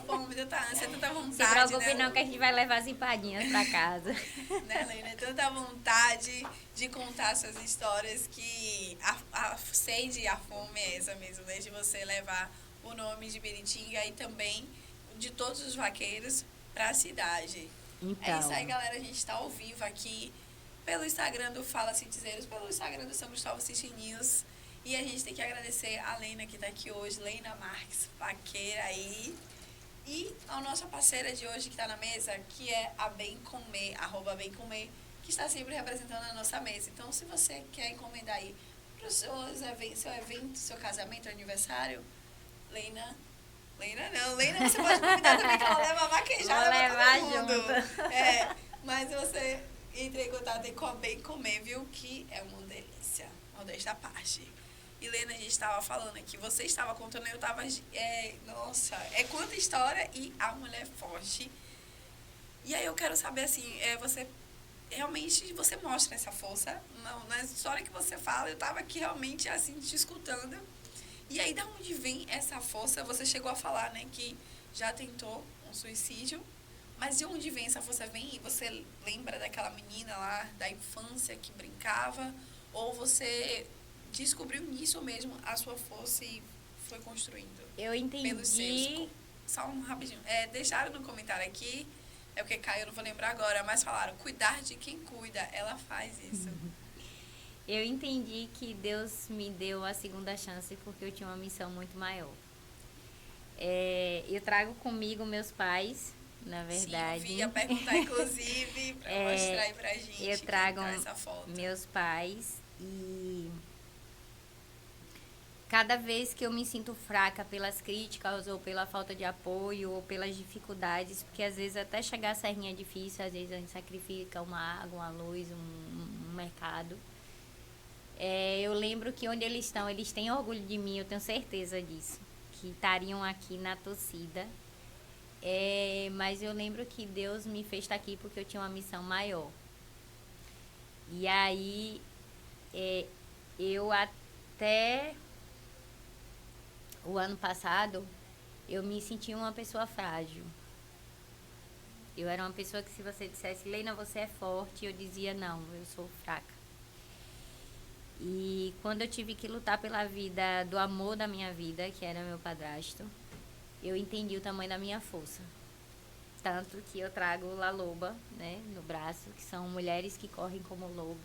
S1: fome, tanta ânsia, tanta vontade.
S2: Se preocupe
S1: né?
S2: não, que a gente vai levar as empadinhas para casa.
S1: Né, Lena? Tanta vontade de contar suas histórias que a sede e a fome é essa mesmo, né? De você levar o nome de Biritinga e também de todos os vaqueiros para a cidade.
S2: Então.
S1: É isso aí, galera. A gente está ao vivo aqui pelo Instagram do Fala-se Dizeiros, pelo Instagram do São Cristóvão City News. E a gente tem que agradecer a Lena que está aqui hoje, Lena Marques, vaqueira aí. E a nossa parceira de hoje que está na mesa, que é a Bem Comer, @, que está sempre representando a nossa mesa. Então, se você quer encomendar aí para o seu evento, seu casamento, aniversário, Lena você pode convidar também, que ela leva a vaquejada para todo mundo.
S2: Junto.
S1: Mas você entre em contato aí com a Bem Comer, viu? Que é uma delícia, modesta parte. E Lena, a gente estava falando aqui, você estava contando, eu estava... nossa, quanta história e a mulher forte. E aí eu quero saber, assim, você realmente, você mostra essa força. Na história que você fala, eu estava aqui realmente, assim, te escutando. E aí, da onde vem essa força? Você chegou a falar, né, que já tentou um suicídio. Mas de onde vem essa força? Vem e você lembra daquela menina lá, da infância, que brincava? Ou você descobriu nisso mesmo a sua força e foi construindo?
S2: Eu entendi.
S1: Pelos seus. Só um rapidinho. Deixaram no comentário aqui, porque Caio, eu não vou lembrar agora, mas falaram, cuidar de quem cuida, ela faz isso.
S2: Eu entendi que Deus me deu a segunda chance porque eu tinha uma missão muito maior. Eu trago comigo meus pais, na verdade.
S1: Sim, eu ia perguntar, inclusive, para mostrar aí pra gente.
S2: Eu trago
S1: essa foto.
S2: Meus pais e cada vez que eu me sinto fraca pelas críticas ou pela falta de apoio ou pelas dificuldades, porque às vezes até chegar a serrinha é difícil, às vezes a gente sacrifica uma água, uma luz, um mercado. Eu lembro que onde eles estão, eles têm orgulho de mim, eu tenho certeza disso, que estariam aqui na torcida. Mas eu lembro que Deus me fez estar aqui porque eu tinha uma missão maior. E aí, eu até o ano passado, eu me sentia uma pessoa frágil. Eu era uma pessoa que se você dissesse, Leina, você é forte, eu dizia, não, eu sou fraca. E quando eu tive que lutar pela vida, do amor da minha vida, que era meu padrasto, eu entendi o tamanho da minha força. Tanto que eu trago La Loba, né, no braço, que são mulheres que correm como lobo.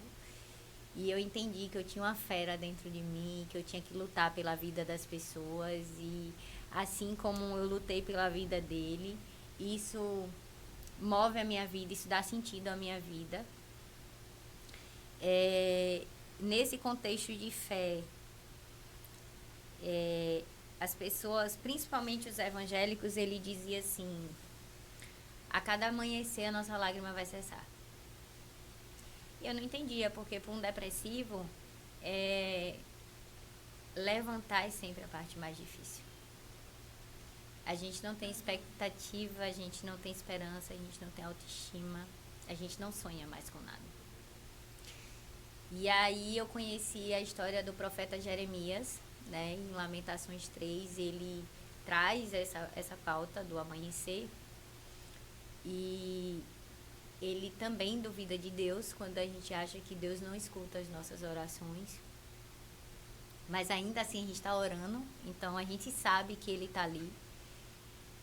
S2: E eu entendi que eu tinha uma fera dentro de mim, que eu tinha que lutar pela vida das pessoas. E assim como eu lutei pela vida dele, isso move a minha vida, isso dá sentido à minha vida. Nesse contexto de fé, as pessoas, principalmente os evangélicos, ele dizia assim, a cada amanhecer a nossa lágrima vai cessar. Eu não entendia, porque para um depressivo, levantar é sempre a parte mais difícil. A gente não tem expectativa, a gente não tem esperança, a gente não tem autoestima, a gente não sonha mais com nada. E aí eu conheci a história do profeta Jeremias, né, em Lamentações 3, ele traz essa pauta do amanhecer e ele também duvida de Deus quando a gente acha que Deus não escuta as nossas orações, mas ainda assim a gente está orando, então a gente sabe que ele está ali.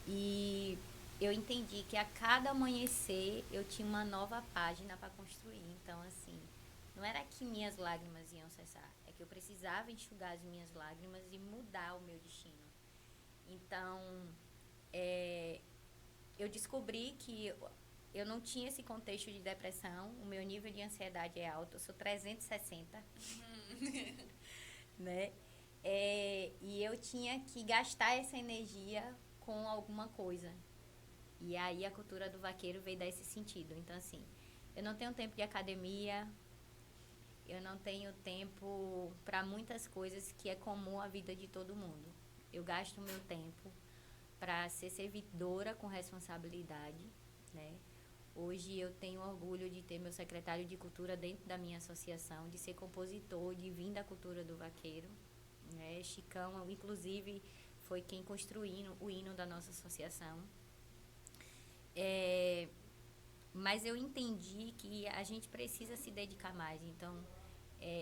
S2: E eu entendi que a cada amanhecer eu tinha uma nova página para construir. Então, assim, não era que minhas lágrimas iam cessar, é que eu precisava enxugar as minhas lágrimas e mudar o meu destino. Então, eu descobri que eu não tinha esse contexto de depressão, o meu nível de ansiedade é alto, eu sou 360, né? E eu tinha que gastar essa energia com alguma coisa. E aí a cultura do vaqueiro veio dar esse sentido. Então, assim, eu não tenho tempo de academia, eu não tenho tempo para muitas coisas que é comum à vida de todo mundo. Eu gasto o meu tempo para ser servidora com responsabilidade, né? Hoje eu tenho orgulho de ter meu secretário de cultura dentro da minha associação, de ser compositor, de vir da cultura do vaqueiro, né? Chicão, inclusive, foi quem construiu o hino da nossa associação. Mas eu entendi que a gente precisa se dedicar mais. Então,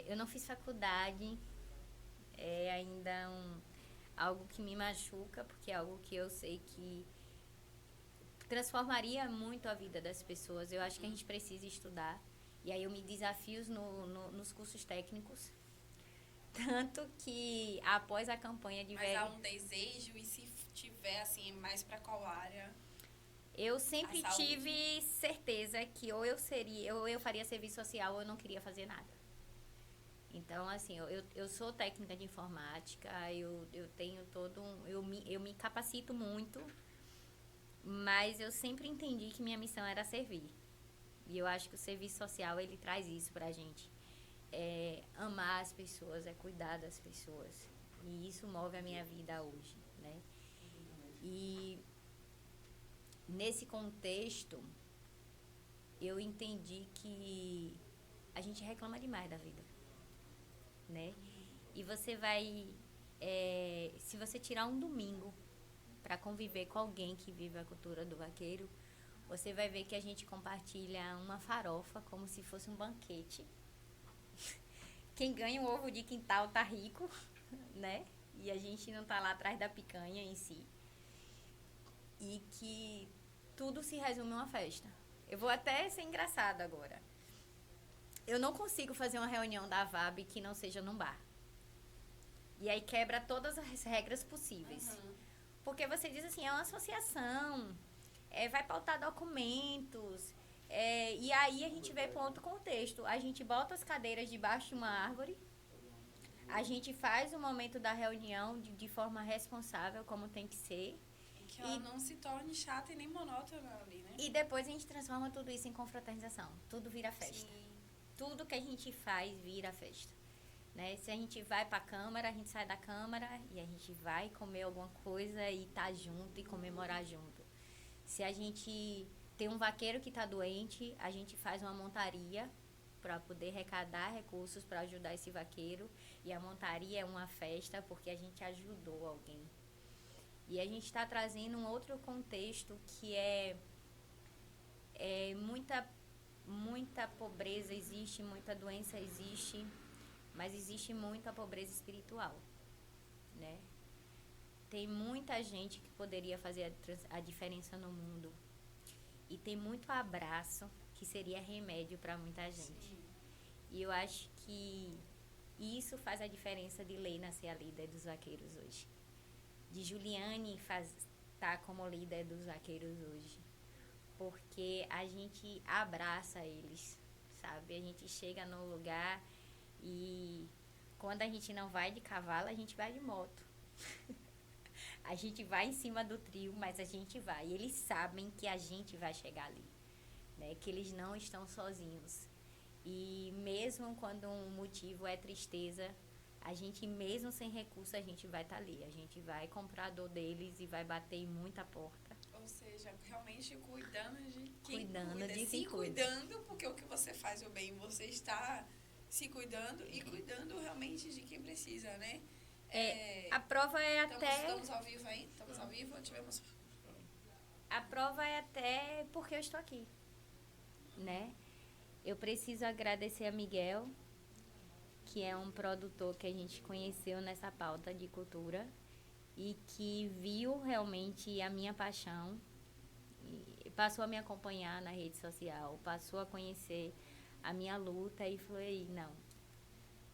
S2: eu não fiz faculdade, é ainda algo que me machuca, porque é algo que eu sei que transformaria muito a vida das pessoas. Eu acho que a gente precisa estudar. E aí eu me desafio nos cursos técnicos. Tanto que após a campanha de
S1: Mas há um desejo, e se tiver, assim, mais para qual área?
S2: Eu sempre tive certeza que ou eu faria serviço social ou eu não queria fazer nada. Então, assim, eu sou técnica de informática, eu tenho todo eu me capacito muito, mas eu sempre entendi que minha missão era servir. E eu acho que o serviço social, ele traz isso pra gente. É amar as pessoas, é cuidar das pessoas. E isso move a minha vida hoje, né? E nesse contexto, eu entendi que a gente reclama demais da vida, né? E você vai, se você tirar um domingo para conviver com alguém que vive a cultura do vaqueiro, você vai ver que a gente compartilha uma farofa como se fosse um banquete. Quem ganha o ovo de quintal tá rico, né? E a gente não tá lá atrás da picanha em si. E que tudo se resume a uma festa. Eu vou até ser engraçada agora. Eu não consigo fazer uma reunião da VAB que não seja num bar. E aí quebra todas as regras possíveis. Porque você diz assim, é uma associação, vai pautar documentos, e aí a gente vê para outro contexto. A gente bota as cadeiras debaixo de uma árvore, a gente faz o momento da reunião de forma responsável, como tem que ser.
S1: Que ela não se torne chata e nem monótona ali, né?
S2: E depois a gente transforma tudo isso em confraternização. Tudo vira festa.
S1: Sim.
S2: Tudo que a gente faz vira festa. Né? Se a gente vai pra Câmara, a gente sai da Câmara e a gente vai comer alguma coisa e tá junto e comemorar junto. Se a gente tem um vaqueiro que tá doente, a gente faz uma montaria para poder arrecadar recursos para ajudar esse vaqueiro. E a montaria é uma festa porque a gente ajudou alguém. E a gente está trazendo um outro contexto que muita pobreza existe, muita doença existe, mas existe muita pobreza espiritual, né? Tem muita gente que poderia fazer a diferença no mundo. E tem muito abraço que seria remédio para muita gente. Sim. E eu acho que isso faz a diferença de Leina ser a líder dos vaqueiros hoje. De Juliane estar como líder dos vaqueiros hoje. Porque a gente abraça eles, sabe? A gente chega no lugar e quando a gente não vai de cavalo, a gente vai de moto. A gente vai em cima do trio, mas a gente vai. E eles sabem que a gente vai chegar ali, né? Que eles não estão sozinhos. E mesmo quando um motivo é tristeza, a gente, mesmo sem recurso, a gente vai estar ali. A gente vai comprar a dor deles e vai bater em muita porta.
S1: Ou seja, realmente cuidando de quem
S2: cuida.
S1: Se cuidando, porque o que você faz o bem, você está se cuidando e cuidando realmente de quem precisa, né?
S2: A prova é
S1: Estamos ao vivo aí? Estamos ao vivo ou tivemos...
S2: A prova é até porque eu estou aqui, né? Eu preciso agradecer a Miguel, que é um produtor que a gente conheceu nessa pauta de cultura e que viu realmente a minha paixão e passou a me acompanhar na rede social, passou a conhecer a minha luta e falou, ei, não,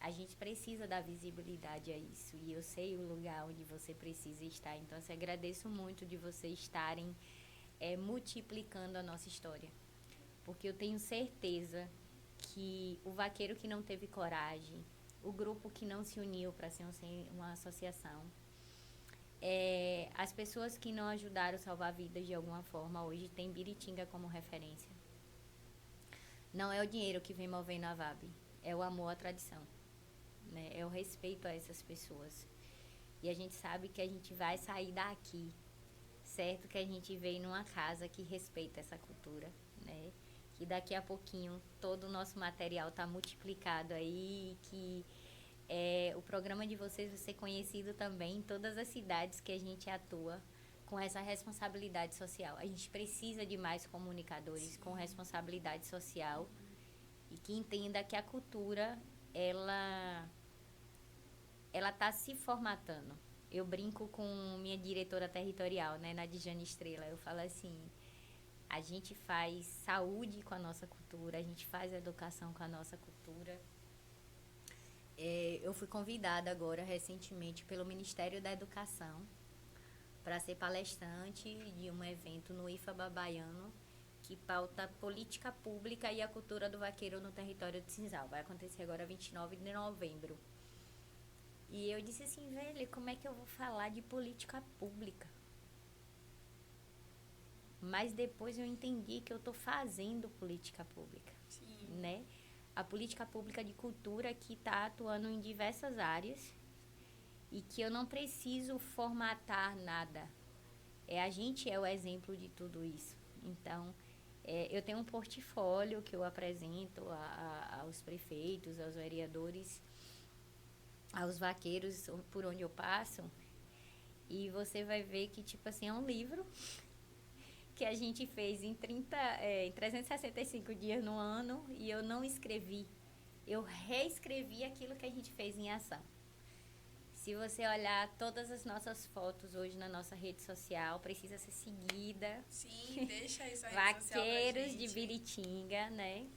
S2: a gente precisa dar visibilidade a isso. E eu sei o lugar onde você precisa estar. Então, eu agradeço muito de vocês estarem multiplicando a nossa história. Porque eu tenho certeza que o vaqueiro que não teve coragem, o grupo que não se uniu para ser uma associação, as pessoas que não ajudaram a salvar vidas de alguma forma, hoje tem Biritinga como referência. Não é o dinheiro que vem movendo a VAB, é o amor à tradição, né? É o respeito a essas pessoas. E a gente sabe que a gente vai sair daqui, certo? Que a gente veio numa casa que respeita essa cultura, né? Que daqui a pouquinho todo o nosso material está multiplicado aí, que o programa de vocês vai ser conhecido também em todas as cidades que a gente atua com essa responsabilidade social. A gente precisa de mais comunicadores com responsabilidade social e que entenda que a cultura, ela está se formatando. Eu brinco com minha diretora territorial, né, Nadijane Estrela. Eu falo assim, a gente faz saúde com a nossa cultura, a gente faz educação com a nossa cultura. Eu fui convidada agora, recentemente, pelo Ministério da Educação para ser palestrante de um evento no IFABA Baiano que pauta política pública e a cultura do vaqueiro no território de Cinzal. Vai acontecer agora 29 de novembro. E eu disse assim, velho, como é que eu vou falar de política pública? Mas depois eu entendi que eu estou fazendo política pública, né? A política pública de cultura que está atuando em diversas áreas e que eu não preciso formatar nada. A gente é o exemplo de tudo isso. Então, eu tenho um portfólio que eu apresento aos prefeitos, aos vereadores, aos vaqueiros por onde eu passo. E você vai ver que, tipo assim, é um livro que a gente fez em 365 dias no ano e eu não escrevi. Eu reescrevi aquilo que a gente fez em ação. Se você olhar todas as nossas fotos hoje na nossa rede social, precisa ser seguida.
S1: Sim, deixa isso aí.
S2: Vaqueiros de Biritinga, né?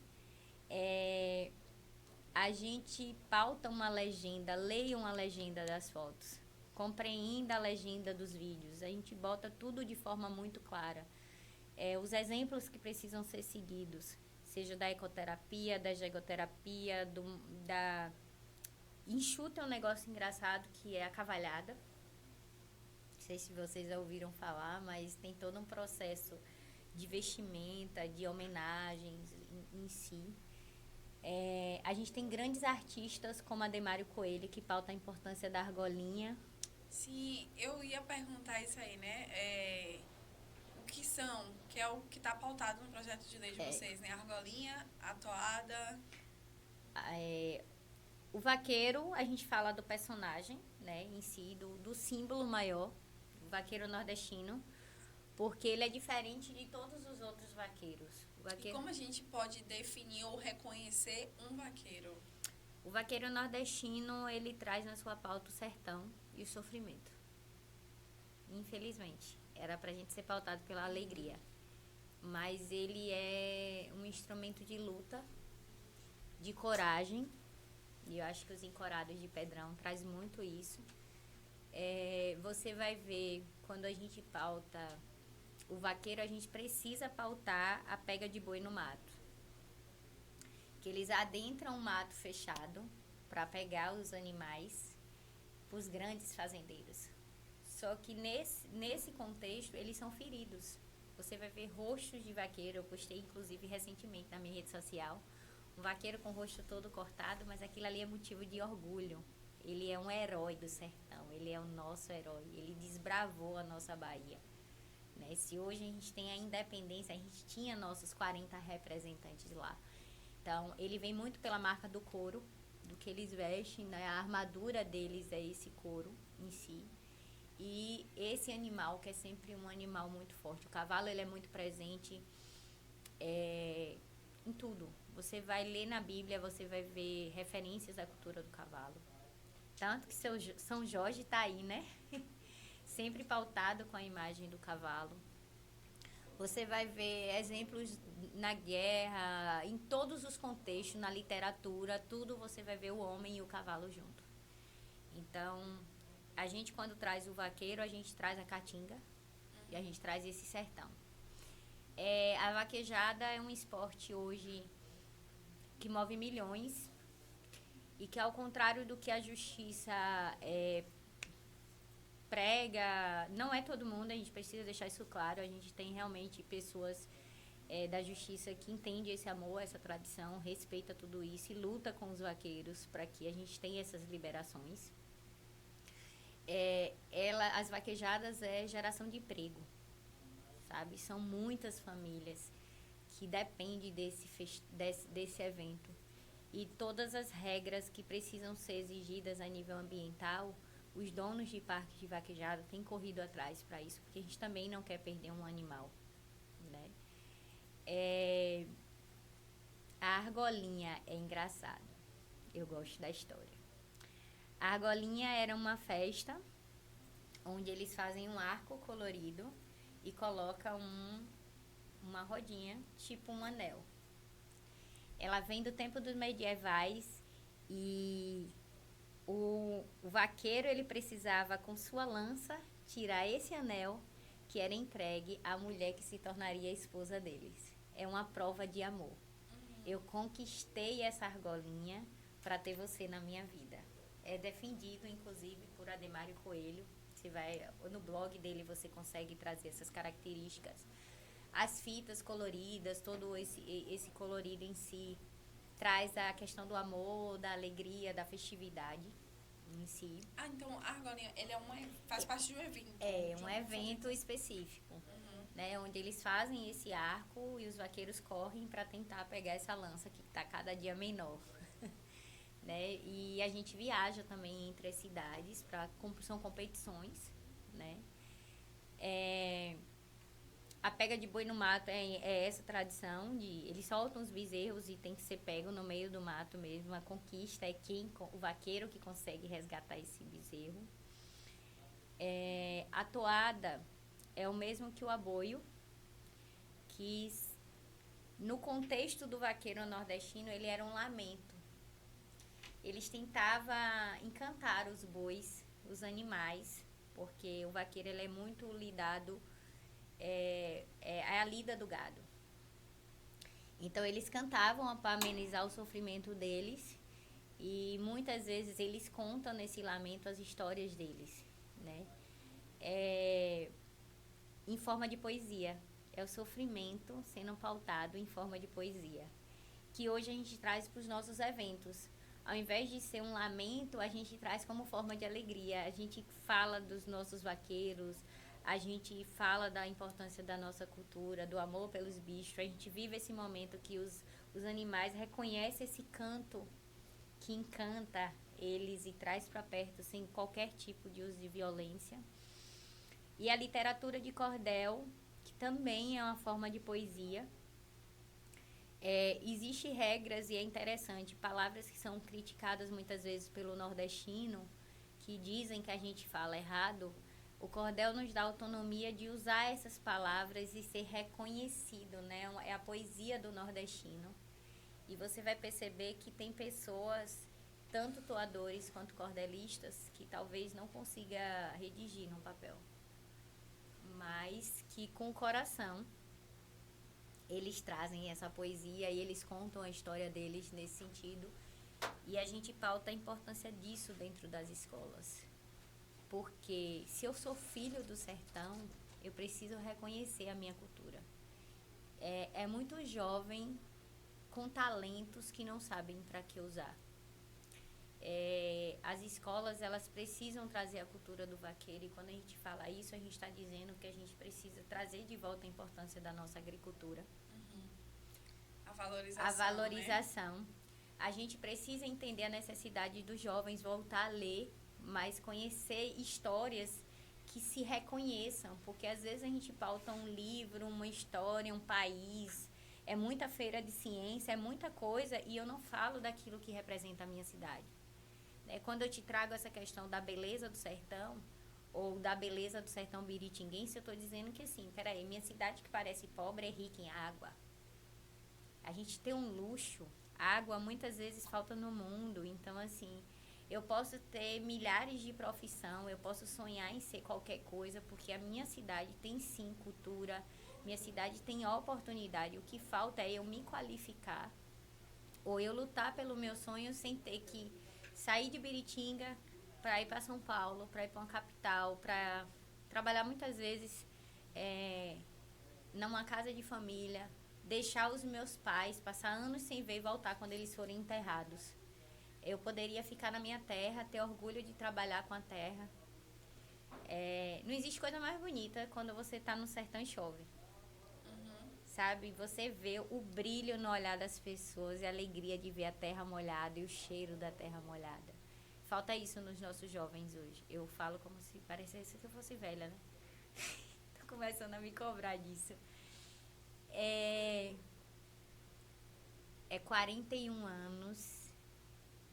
S2: A gente pauta uma legenda, leia uma legenda das fotos, compreenda a legenda dos vídeos. A gente bota tudo de forma muito clara. Os exemplos que precisam ser seguidos, seja da ecoterapia, da gegoterapia, da... Enxuta é um negócio engraçado que é a cavalhada. Não sei se vocês já ouviram falar, mas tem todo um processo de vestimenta, de homenagens em si. A gente tem grandes artistas como Ademário Coelho, que pauta a importância da argolinha.
S1: Sim, eu ia perguntar isso aí, né? Que é o que está pautado no projeto de lei de vocês, né? A argolinha, a toada.
S2: O vaqueiro, a gente fala do personagem, né, em si, do símbolo maior, o vaqueiro nordestino, porque ele é diferente de todos os outros vaqueiros.
S1: E como a gente pode definir ou reconhecer um vaqueiro?
S2: O vaqueiro nordestino, ele traz na sua pauta o sertão e o sofrimento. Infelizmente, era pra gente ser pautado pela alegria. Mas ele é um instrumento de luta, de coragem. E eu acho que os Encorados de Pedrão traz muito isso. Você vai ver, quando a gente pauta o vaqueiro, a gente precisa pautar a pega de boi no mato. Que eles adentram o mato fechado para pegar os animais para os grandes fazendeiros. Só que nesse contexto, eles são feridos. Você vai ver rostos de vaqueiro. Eu postei, inclusive, recentemente na minha rede social. Um vaqueiro com o rosto todo cortado, mas aquilo ali é motivo de orgulho. Ele é um herói do sertão, ele é o nosso herói. Ele desbravou a nossa Bahia. Né? Se hoje a gente tem a independência, a gente tinha nossos 40 representantes lá. Então, ele vem muito pela marca do couro, do que eles vestem, né? A armadura deles é esse couro em si. E esse animal, que é sempre um animal muito forte. O cavalo, ele é muito presente em tudo. Você vai ler na Bíblia, você vai ver referências à cultura do cavalo. Tanto que São Jorge está aí, né? Sempre pautado com a imagem do cavalo. Você vai ver exemplos na guerra, em todos os contextos, na literatura, tudo você vai ver o homem e o cavalo junto. Então, a gente quando traz o vaqueiro, a gente traz a caatinga e a gente traz esse sertão. A vaquejada é um esporte hoje que move milhões e que, ao contrário do que a justiça prega, não é todo mundo, a gente precisa deixar isso claro. A gente tem realmente pessoas da justiça que entende esse amor, essa tradição, respeita tudo isso e luta com os vaqueiros para que a gente tenha essas liberações. As vaquejadas é geração de emprego, sabe? São muitas famílias que dependem desse evento. E todas as regras que precisam ser exigidas a nível ambiental, os donos de parques de vaquejada têm corrido atrás para isso, porque a gente também não quer perder um animal, né? A argolinha é engraçada. Eu gosto da história. A argolinha era uma festa onde eles fazem um arco colorido e colocam uma rodinha, tipo um anel. Ela vem do tempo dos medievais e o vaqueiro ele precisava com sua lança tirar esse anel que era entregue à mulher que se tornaria a esposa deles. É uma prova de amor. Eu conquistei essa argolinha para ter você na minha vida. É defendido, inclusive, por Ademário Coelho. Você vai no blog dele, você consegue trazer essas características. As fitas coloridas, todo esse colorido em si, traz a questão do amor, da alegria, da festividade em si.
S1: Então a argolinha, ele faz parte de um evento.
S2: Um evento específico, né, onde eles fazem esse arco e os vaqueiros correm para tentar pegar essa lança que está cada dia menor. Né? E a gente viaja também entre as cidades, são competições, né? A pega de boi no mato é essa tradição de eles soltam os bezerros e tem que ser pego no meio do mato mesmo. A conquista é o vaqueiro que consegue resgatar esse bezerro. A toada é o mesmo que o aboio, que no contexto do vaqueiro nordestino ele era um lamento. Eles tentavam encantar os bois, os animais, porque o vaqueiro ele é muito lidado, é a lida do gado. Então eles cantavam para amenizar o sofrimento deles e muitas vezes eles contam nesse lamento as histórias deles, né? Em forma de poesia. É o sofrimento sendo pautado em forma de poesia, que hoje a gente traz para os nossos eventos. Ao invés de ser um lamento, a gente traz como forma de alegria. A gente fala dos nossos vaqueiros, a gente fala da importância da nossa cultura, do amor pelos bichos. A gente vive esse momento que os animais reconhecem esse canto que encanta eles e traz para perto sem qualquer tipo de uso de violência. E a literatura de cordel, que também é uma forma de poesia. Existem regras e é interessante, palavras que são criticadas muitas vezes pelo nordestino, que dizem que a gente fala errado. O cordel nos dá autonomia de usar essas palavras e ser reconhecido, né? É a poesia do nordestino. E você vai perceber que tem pessoas, tanto toadores quanto cordelistas, que talvez não consiga redigir no papel, mas que com o coração eles trazem essa poesia e eles contam a história deles nesse sentido. E a gente pauta a importância disso dentro das escolas. Porque se eu sou filho do sertão, eu preciso reconhecer a minha cultura. É muito jovem com talentos que não sabem para que usar. As escolas, elas precisam trazer a cultura do vaqueiro, e quando a gente fala isso, a gente está dizendo que a gente precisa trazer de volta a importância da nossa agricultura.
S1: A valorização.
S2: A valorização. Né? A gente precisa entender a necessidade dos jovens voltar a ler, mas conhecer histórias que se reconheçam, porque às vezes a gente pauta um livro, uma história, um país, é muita feira de ciência, é muita coisa, e eu não falo daquilo que representa a minha cidade. Quando eu te trago essa questão da beleza do sertão, ou da beleza do sertão biritinguense, eu estou dizendo que assim, peraí, minha cidade que parece pobre é rica em água. A gente tem um luxo, água muitas vezes falta no mundo, então assim, eu posso ter milhares de profissão, eu posso sonhar em ser qualquer coisa, porque a minha cidade tem sim cultura, minha cidade tem oportunidade, o que falta é eu me qualificar, ou eu lutar pelo meu sonho sem ter que sair de Biritinga para ir para São Paulo, para ir para uma capital, para trabalhar muitas vezes numa casa de família, deixar os meus pais, passar anos sem ver e voltar quando eles forem enterrados. Eu poderia ficar na minha terra, ter orgulho de trabalhar com a terra. Não existe coisa mais bonita quando você está no sertão e chove. Sabe? Você vê o brilho no olhar das pessoas e a alegria de ver a terra molhada e o cheiro da terra molhada. Falta isso nos nossos jovens hoje. Eu falo como se parecesse que eu fosse velha, né? Tô começando a me cobrar disso. É 41 anos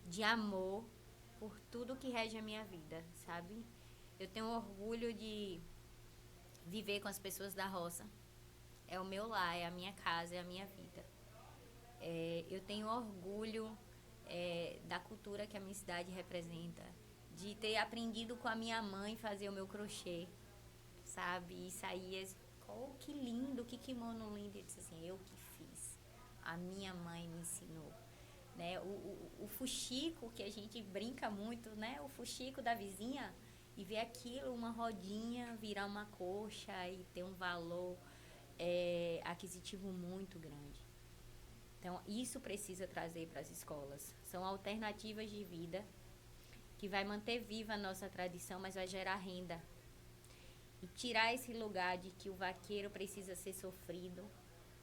S2: de amor por tudo que rege a minha vida, sabe? Eu tenho orgulho de viver com as pessoas da roça. É o meu lar, é a minha casa, é a minha vida. Eu tenho orgulho da cultura que a minha cidade representa, de ter aprendido com a minha mãe fazer o meu crochê, sabe? E saía, oh, que lindo, que kimono lindo. Eu disse assim, eu que fiz. A minha mãe me ensinou. Né? O fuxico, que a gente brinca muito, né? O fuxico da vizinha, e ver aquilo, uma rodinha, virar uma coxa e ter um valor aquisitivo muito grande. Então, isso precisa trazer para as escolas. São alternativas de vida que vai manter viva a nossa tradição, mas vai gerar renda. E tirar esse lugar de que o vaqueiro precisa ser sofrido,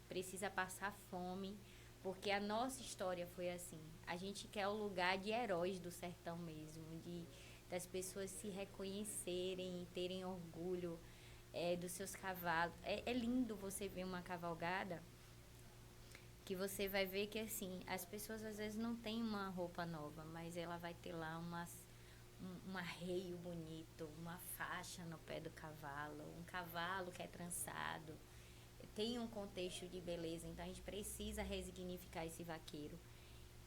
S2: precisa passar fome, porque a nossa história foi assim. A gente quer o lugar de heróis do sertão mesmo, das pessoas se reconhecerem e terem orgulho dos seus cavalos. É lindo você ver uma cavalgada que você vai ver que assim, as pessoas às vezes não têm uma roupa nova, mas ela vai ter lá um arreio bonito, uma faixa no pé do cavalo, um cavalo que é trançado. Tem um contexto de beleza, então a gente precisa resignificar esse vaqueiro.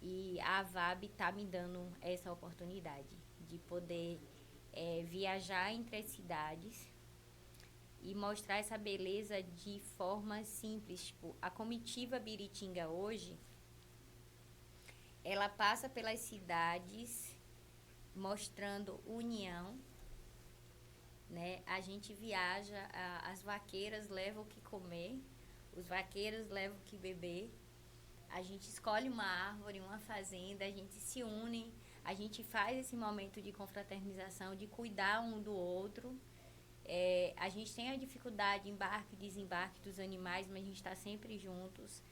S2: E a VAB está me dando essa oportunidade de poder viajar entre as cidades e mostrar essa beleza de forma simples. Tipo, a comitiva Biritinga hoje, ela passa pelas cidades mostrando união, né? A gente viaja, as vaqueiras levam o que comer, os vaqueiros levam o que beber, a gente escolhe uma árvore, uma fazenda, a gente se une, a gente faz esse momento de confraternização, de cuidar um do outro. A gente tem a dificuldade de embarque e desembarque dos animais, mas a gente está sempre juntos.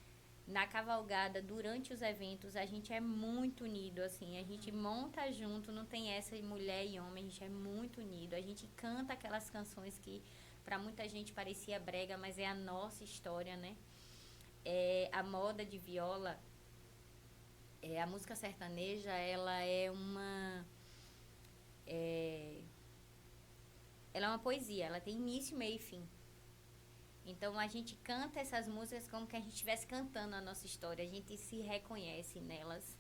S2: Na cavalgada, durante os eventos, a gente é muito unido, assim, a gente monta junto, não tem essa de mulher e homem, a gente é muito unido, a gente canta aquelas canções que para muita gente parecia brega, mas é a nossa história, né? A moda de viola, a música sertaneja, ela é uma poesia, ela tem início, meio e fim. Então a gente canta essas músicas como que a gente estivesse cantando a nossa história, a gente se reconhece nelas.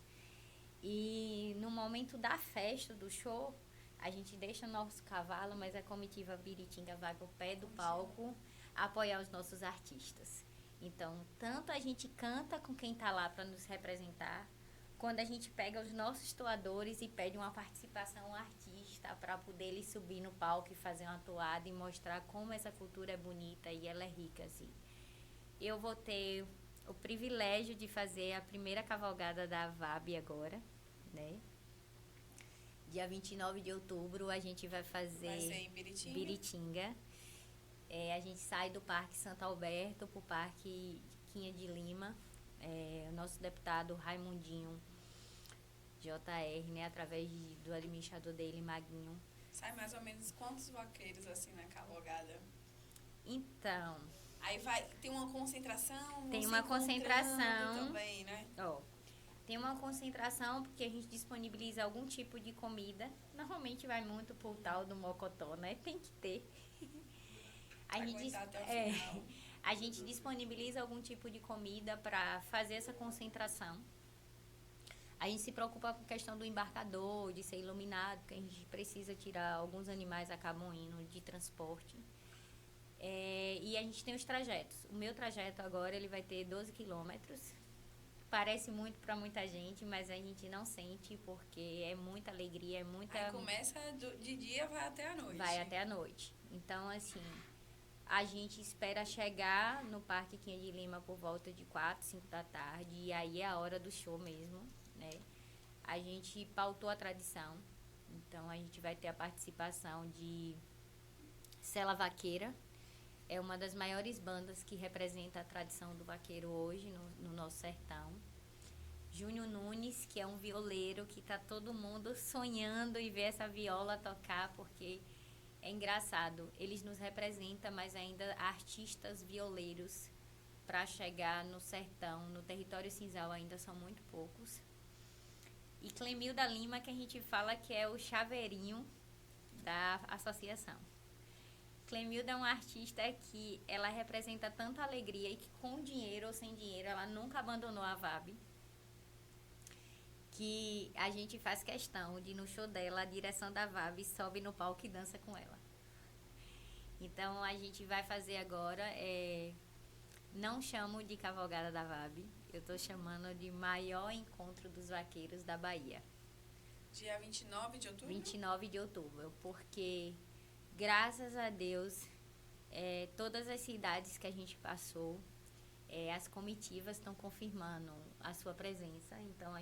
S2: E no momento da festa, do show, a gente deixa o nosso cavalo, mas a comitiva Biritinga vai pro pé do palco apoiar os nossos artistas. Então, tanto a gente canta com quem tá lá para nos representar, quando a gente pega os nossos toadores e pede uma participação artista para poder eles subir no palco e fazer uma toada e mostrar como essa cultura é bonita e ela é rica, assim. Eu vou ter o privilégio de fazer a primeira cavalgada da VAB agora, né? Dia 29 de outubro a gente vai fazer
S1: em
S2: Biritinga. A gente sai do Parque Santo Alberto para o Parque Quinha de Lima. O nosso deputado Raimundinho JR, né, através do administrador dele, Maguinho.
S1: Sai mais ou menos quantos vaqueiros assim na cavalgada?
S2: Então,
S1: Aí tem uma concentração,
S2: tem uma concentração
S1: também, né?
S2: Tem uma concentração porque a gente disponibiliza algum tipo de comida. Normalmente vai muito pro tal do mocotó, né? Tem que ter.
S1: Aguentar até o final.
S2: A gente disponibiliza algum tipo de comida para fazer essa concentração. A gente se preocupa com a questão do embarcador, de ser iluminado, porque a gente precisa tirar, alguns animais acabam indo de transporte. E a gente tem os trajetos. O meu trajeto agora ele vai ter 12 quilômetros. Parece muito para muita gente, mas a gente não sente porque é muita alegria, é muita...
S1: Aí começa de dia, vai até a noite.
S2: Vai até a noite. Então, assim, a gente espera chegar no Parque Quinha de Lima por volta de 4, 5 da tarde. E aí é a hora do show mesmo, né? A gente pautou a tradição. Então, a gente vai ter a participação de Sela Vaqueira. É uma das maiores bandas que representa a tradição do vaqueiro hoje no nosso sertão. Júnior Nunes, que é um violeiro que tá todo mundo sonhando em ver essa viola tocar, porque é engraçado. Eles nos representam, mas ainda artistas violeiros para chegar no sertão, no território cinzal ainda são muito poucos. E Clemilda Lima, que a gente fala que é o chaveirinho da associação. Clemilda é uma artista que ela representa tanta alegria e que com dinheiro ou sem dinheiro ela nunca abandonou a VAB. Que a gente faz questão de no show dela a direção da VAB sobe no palco e dança com ela. Então a gente vai fazer agora, não chamo de cavalgada da VAB, eu estou chamando de maior encontro dos vaqueiros da Bahia.
S1: Dia 29 de outubro?
S2: 29 de outubro, porque... Graças a Deus, todas as cidades que a gente passou, as comitivas estão confirmando a sua presença. Então,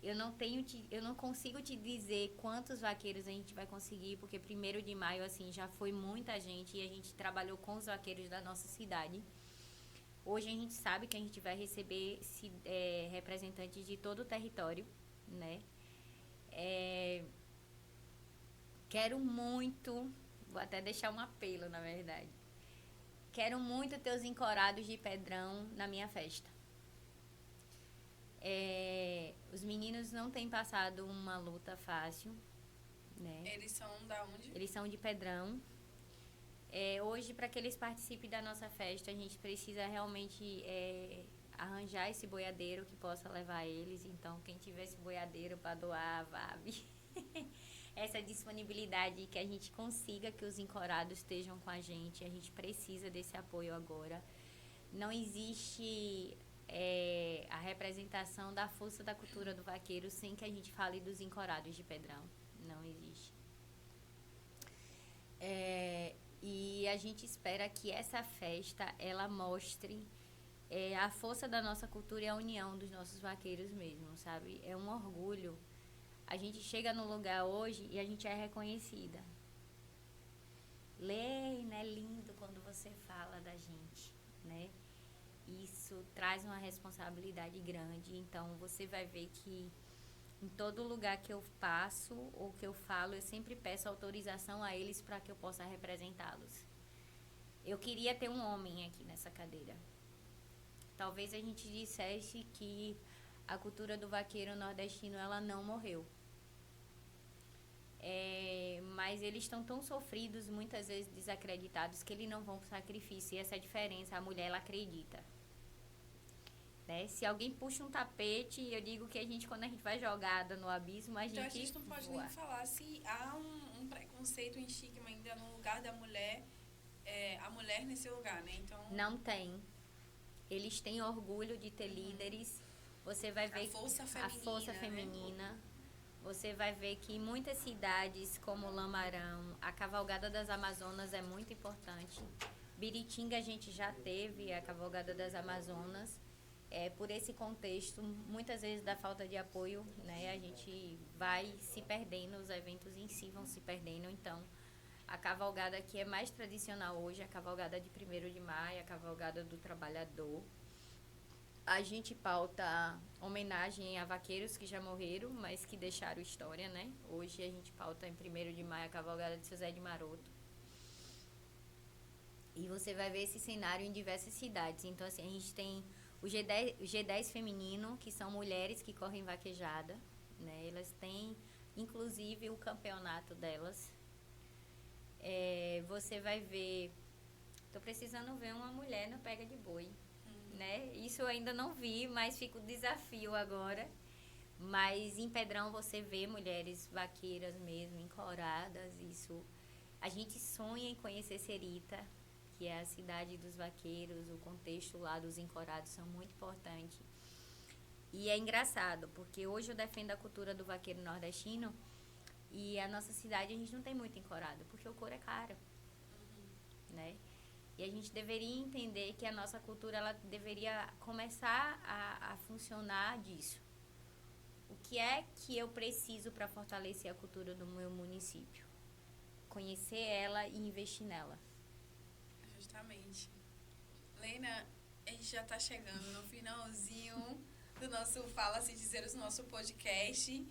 S2: eu não consigo te dizer quantos vaqueiros a gente vai conseguir, porque 1º de maio, assim, já foi muita gente e a gente trabalhou com os vaqueiros da nossa cidade. Hoje a gente sabe que a gente vai receber representantes de todo o território, né? Quero muito, vou até deixar um apelo, na verdade. Quero muito ter os encorados de Pedrão na minha festa. Os meninos não têm passado uma luta fácil, né?
S1: Eles são da onde?
S2: Eles são de Pedrão. Hoje, para que eles participem da nossa festa, a gente precisa realmente arranjar esse boiadeiro que possa levar eles. Então, quem tiver esse boiadeiro para doar a VAB... essa disponibilidade, que a gente consiga que os encorados estejam com a gente precisa desse apoio agora. Não existe a representação da força da cultura do vaqueiro sem que a gente fale dos encorados de Pedrão, não existe. E a gente espera que essa festa ela mostre a força da nossa cultura e a união dos nossos vaqueiros mesmo, sabe? É um orgulho. A gente chega no lugar hoje e a gente é reconhecida. Leina, é lindo quando você fala da gente, né? Isso traz uma responsabilidade grande. Então, você vai ver que em todo lugar que eu passo ou que eu falo, eu sempre peço autorização a eles para que eu possa representá-los. Eu queria ter um homem aqui nessa cadeira. Talvez a gente dissesse que a cultura do vaqueiro nordestino ela não morreu. Mas eles estão tão sofridos, muitas vezes desacreditados, que eles não vão para o sacrifício. E essa é a diferença, a mulher ela acredita. Né? Se alguém puxa um tapete, eu digo que quando a gente vai jogada no abismo,
S1: Então a gente não pode
S2: voa.
S1: nem falar se há um preconceito, um estigma ainda no lugar da mulher, a mulher nesse lugar, né? Então...
S2: Não tem. Eles têm orgulho de ter líderes. Você vai ver
S1: a força feminina.
S2: Né? Você vai ver que em muitas cidades, como Lamarão, a Cavalgada das Amazonas é muito importante. Biritinga a gente já teve a Cavalgada das Amazonas. Por esse contexto, muitas vezes da falta de apoio, né, a gente vai se perdendo, os eventos em si vão se perdendo. Então, a cavalgada que é mais tradicional hoje, a cavalgada de 1º de maio, a cavalgada do trabalhador. A gente pauta homenagem a vaqueiros que já morreram, mas que deixaram história, né? Hoje a gente pauta em 1º de maio a cavalgada de José de Maroto. E você vai ver esse cenário em diversas cidades. Então, assim, a gente tem O G10 feminino, que são mulheres que correm vaquejada, né? Elas têm, inclusive, o campeonato delas. Você vai ver... Tô precisando ver uma mulher no pega de boi, né? Isso eu ainda não vi, mas fica o desafio agora. Mas em Pedrão você vê mulheres vaqueiras mesmo, encoradas, isso. A gente sonha em conhecer Serita, que é a cidade dos vaqueiros, o contexto lá dos encorados são muito importante. E é engraçado, porque hoje eu defendo a cultura do vaqueiro nordestino e a nossa cidade a gente não tem muito encorado, porque o couro é caro, né? E a gente deveria entender que a nossa cultura ela deveria começar a funcionar disso. O que é que eu preciso para fortalecer a cultura do meu município? Conhecer ela e investir nela.
S1: Justamente. Leina, a gente já está chegando no finalzinho do nosso Fala-se Dizeres, nosso podcast.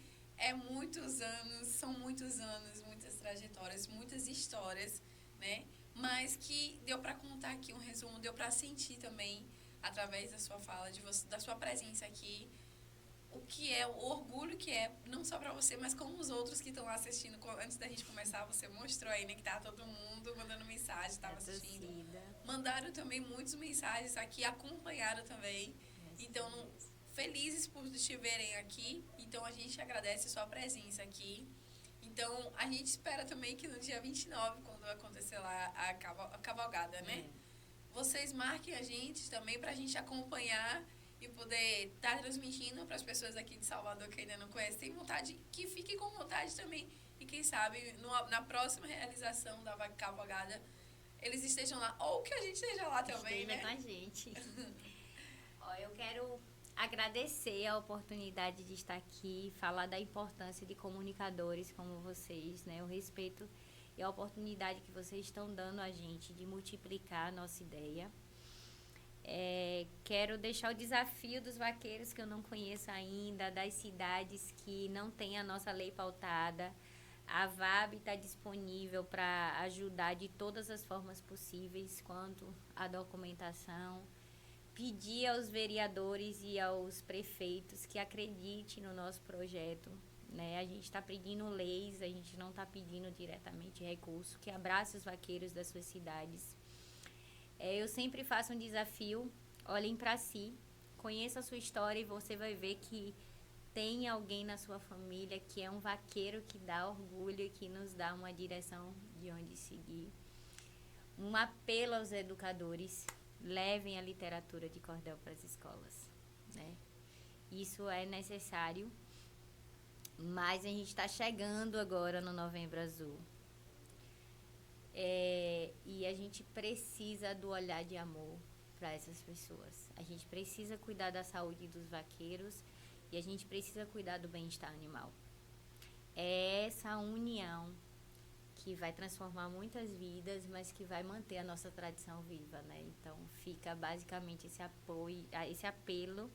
S1: São muitos anos, muitas trajetórias, muitas histórias, né? Mas que deu para contar aqui um resumo, deu para sentir também, através da sua fala, da sua presença aqui, o que é, o orgulho que é, não só para você, mas como os outros que estão assistindo. Antes da gente começar, você mostrou aí, né, que tá todo mundo mandando mensagem, estava assistindo. Mandaram também muitas mensagens aqui, acompanharam também. Então, felizes por estiverem aqui. Então, a gente agradece a sua presença aqui. Então, a gente espera também que no dia 29, quando acontecer lá a cavalgada, né? Vocês marquem a gente também para a gente acompanhar e poder estar transmitindo para as pessoas aqui de Salvador que ainda não conhecem, tem vontade, que fiquem com vontade também. E quem sabe, na próxima realização da cavalgada, eles estejam lá, ou que a gente esteja lá também, né?
S2: Com a gente. Ó, eu quero agradecer a oportunidade de estar aqui, falar da importância de comunicadores como vocês, né? O respeito e a oportunidade que vocês estão dando a gente de multiplicar a nossa ideia. Quero deixar o desafio dos vaqueiros que eu não conheço ainda, das cidades que não tem a nossa lei pautada. A VAB está disponível para ajudar de todas as formas possíveis quanto à documentação. Pedir aos vereadores e aos prefeitos que acreditem no nosso projeto, né? A gente está pedindo leis, a gente não está pedindo diretamente recurso, que abrace os vaqueiros das suas cidades. Eu sempre faço um desafio, olhem para si, conheça a sua história e você vai ver que tem alguém na sua família que é um vaqueiro que dá orgulho e que nos dá uma direção de onde seguir. Um apelo aos educadores, levem a literatura de cordel para as escolas, né? Isso é necessário, mas a gente está chegando agora no Novembro Azul. E a gente precisa do olhar de amor para essas pessoas. A gente precisa cuidar da saúde dos vaqueiros e a gente precisa cuidar do bem-estar animal. É essa união que vai transformar muitas vidas, mas que vai manter a nossa tradição viva, né? Então fica basicamente esse apoio, esse apelo.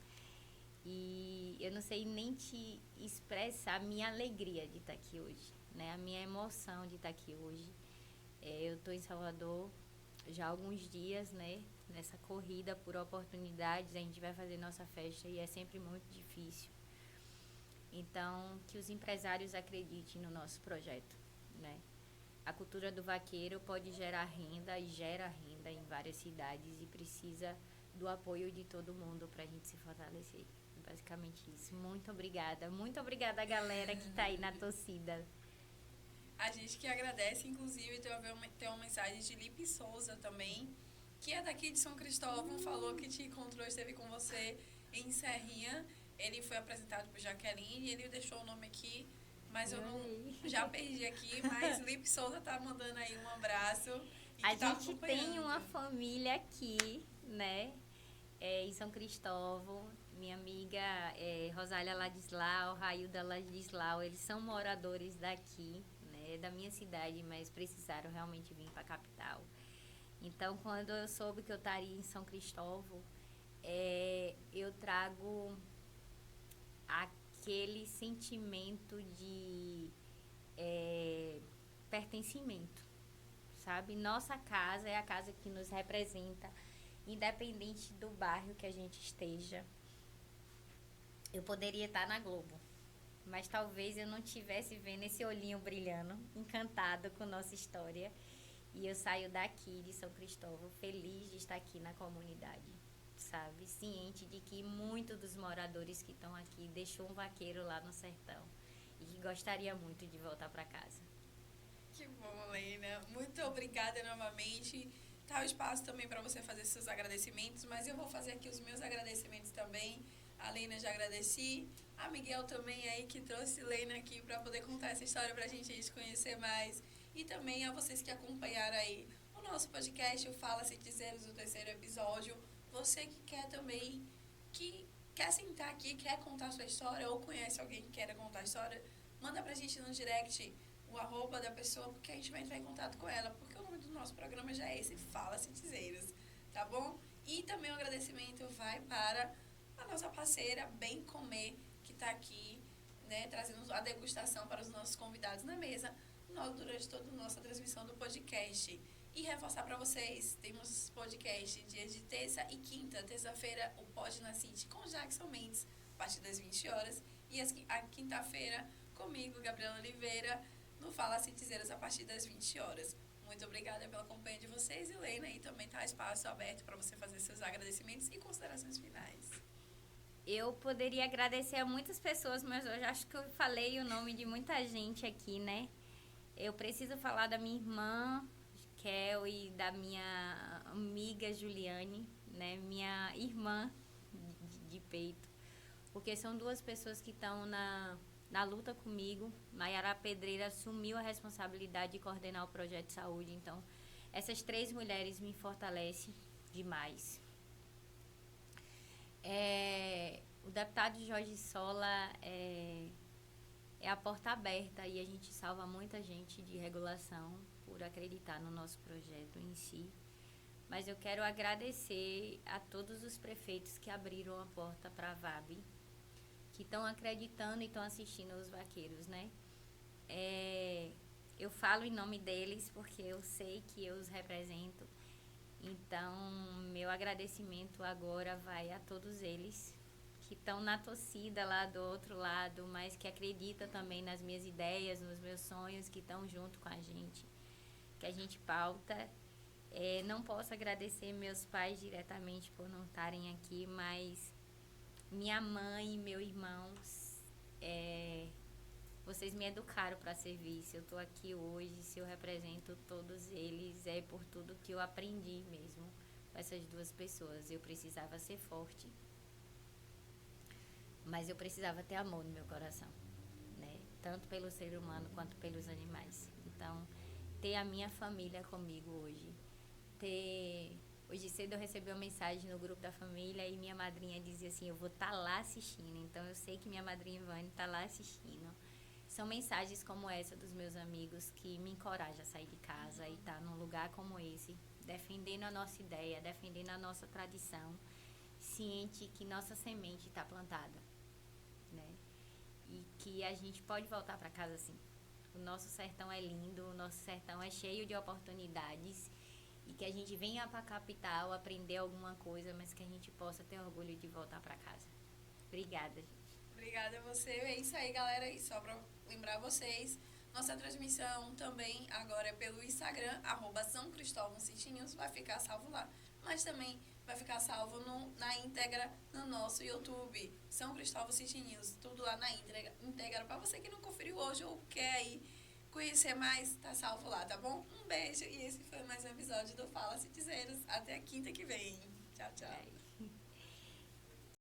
S2: E eu não sei nem te expressar a minha alegria de estar aqui hoje, né? A minha emoção de estar aqui hoje. Eu estou em Salvador já há alguns dias, né? Nessa corrida por oportunidades, a gente vai fazer nossa festa e é sempre muito difícil. Então, que os empresários acreditem no nosso projeto, né? A cultura do vaqueiro pode gerar renda e gera renda em várias cidades e precisa do apoio de todo mundo para a gente se fortalecer. Basicamente isso. Muito obrigada. Muito obrigada a galera que está aí na torcida.
S1: A gente que agradece, inclusive, tem uma mensagem de Lipe Souza também, que é daqui de São Cristóvão, falou que te encontrou, esteve com você em Serrinha. Ele foi apresentado por Jaqueline, ele deixou o nome aqui, mas eu não, já perdi aqui, mas Lipe Souza tá mandando aí um abraço. E
S2: a
S1: tá
S2: gente tem uma família aqui, né, em São Cristóvão. Minha amiga Rosália Ladislau, Railda Ladislau, eles são moradores daqui, da minha cidade, mas precisaram realmente vir para a capital. Então, quando eu soube que eu estaria em São Cristóvão, eu trago aquele sentimento de pertencimento, sabe? Nossa casa é a casa que nos representa independente do bairro que a gente esteja, eu poderia estar na Globo, mas talvez eu não estivesse vendo esse olhinho brilhando, encantado com nossa história. E eu saio daqui de São Cristóvão feliz de estar aqui na comunidade, sabe? Ciente de que muitos dos moradores que estão aqui deixou um vaqueiro lá no sertão e que gostaria muito de voltar para casa.
S1: Que bom, Lena. Muito obrigada novamente. Tá o espaço também para você fazer seus agradecimentos, mas eu vou fazer aqui os meus agradecimentos também. A Lena já agradeci. A Miguel também aí que trouxe Lena aqui para poder contar essa história para a gente conhecer mais. E também a vocês que acompanharam aí o nosso podcast, o Fala-se Dizeres, o 3º episódio. Você que quer também, que quer sentar aqui, quer contar sua história ou conhece alguém que queira contar a história, manda pra gente no direct o @ da pessoa, porque a gente vai entrar em contato com ela, porque o nome do nosso programa já é esse, Fala-se Dizeres, tá bom? E também o agradecimento vai para a nossa parceira Bem Comer, que está aqui, né, trazendo a degustação para os nossos convidados na mesa durante toda a nossa transmissão do podcast. E reforçar para vocês, temos podcast dias de terça e quinta. Terça-feira, o Pod na City com Jackson Mendes, a partir das 20 horas. E a quinta-feira, comigo, Gabriela Oliveira, no Fala Citizeiras, a partir das 20 horas. Muito obrigada pela companhia de vocês, Helena, e também está espaço aberto para você fazer seus agradecimentos e considerações finais.
S2: Eu poderia agradecer a muitas pessoas, mas hoje acho que eu falei o nome de muita gente aqui, né? Eu preciso falar da minha irmã, Kel, e da minha amiga Juliane, né? Minha irmã de peito. Porque são duas pessoas que estão na luta comigo. Maiara Pedreira assumiu a responsabilidade de coordenar o projeto de saúde. Então, essas 3 mulheres me fortalecem demais. O deputado Jorge Sola é a porta aberta e a gente salva muita gente de regulação por acreditar no nosso projeto em si. Mas eu quero agradecer a todos os prefeitos que abriram a porta para a VAB, que estão acreditando e estão assistindo os vaqueiros, né? Eu falo em nome deles porque eu sei que eu os represento. Então, meu agradecimento agora vai a todos eles que estão na torcida lá do outro lado, mas que acreditam também nas minhas ideias, nos meus sonhos, que estão junto com a gente, que a gente pauta. Não posso agradecer meus pais diretamente por não estarem aqui, mas minha mãe e meu irmão, vocês me educaram para servir. Se eu estou aqui hoje, se eu represento todos eles, é por tudo que eu aprendi mesmo com essas duas pessoas. Eu precisava ser forte, mas eu precisava ter amor no meu coração, né? Tanto pelo ser humano quanto pelos animais. Então, ter a minha família comigo hoje. Hoje cedo eu recebi uma mensagem no grupo da família e minha madrinha dizia assim, eu vou estar lá assistindo. Então, eu sei que minha madrinha Ivane está lá assistindo. São mensagens como essa dos meus amigos que me encorajam a sair de casa e estar num lugar como esse, defendendo a nossa ideia, defendendo a nossa tradição, ciente que nossa semente está plantada, né? E que a gente pode voltar para casa assim. O nosso sertão é lindo, o nosso sertão é cheio de oportunidades e que a gente venha para a capital aprender alguma coisa, mas que a gente possa ter orgulho de voltar para casa. Obrigada, gente.
S1: Obrigada a você. É isso aí, galera. E só para lembrar vocês, nossa transmissão também agora é pelo Instagram, @São Cristóvão City News, vai ficar salvo lá. Mas também vai ficar salvo na íntegra no nosso YouTube, São Cristóvão City News, tudo lá na íntegra. Para você que não conferiu hoje ou quer aí conhecer mais, tá salvo lá, tá bom? Um beijo e esse foi mais um episódio do Fala Citizeiros. Até a quinta que vem. Tchau, tchau.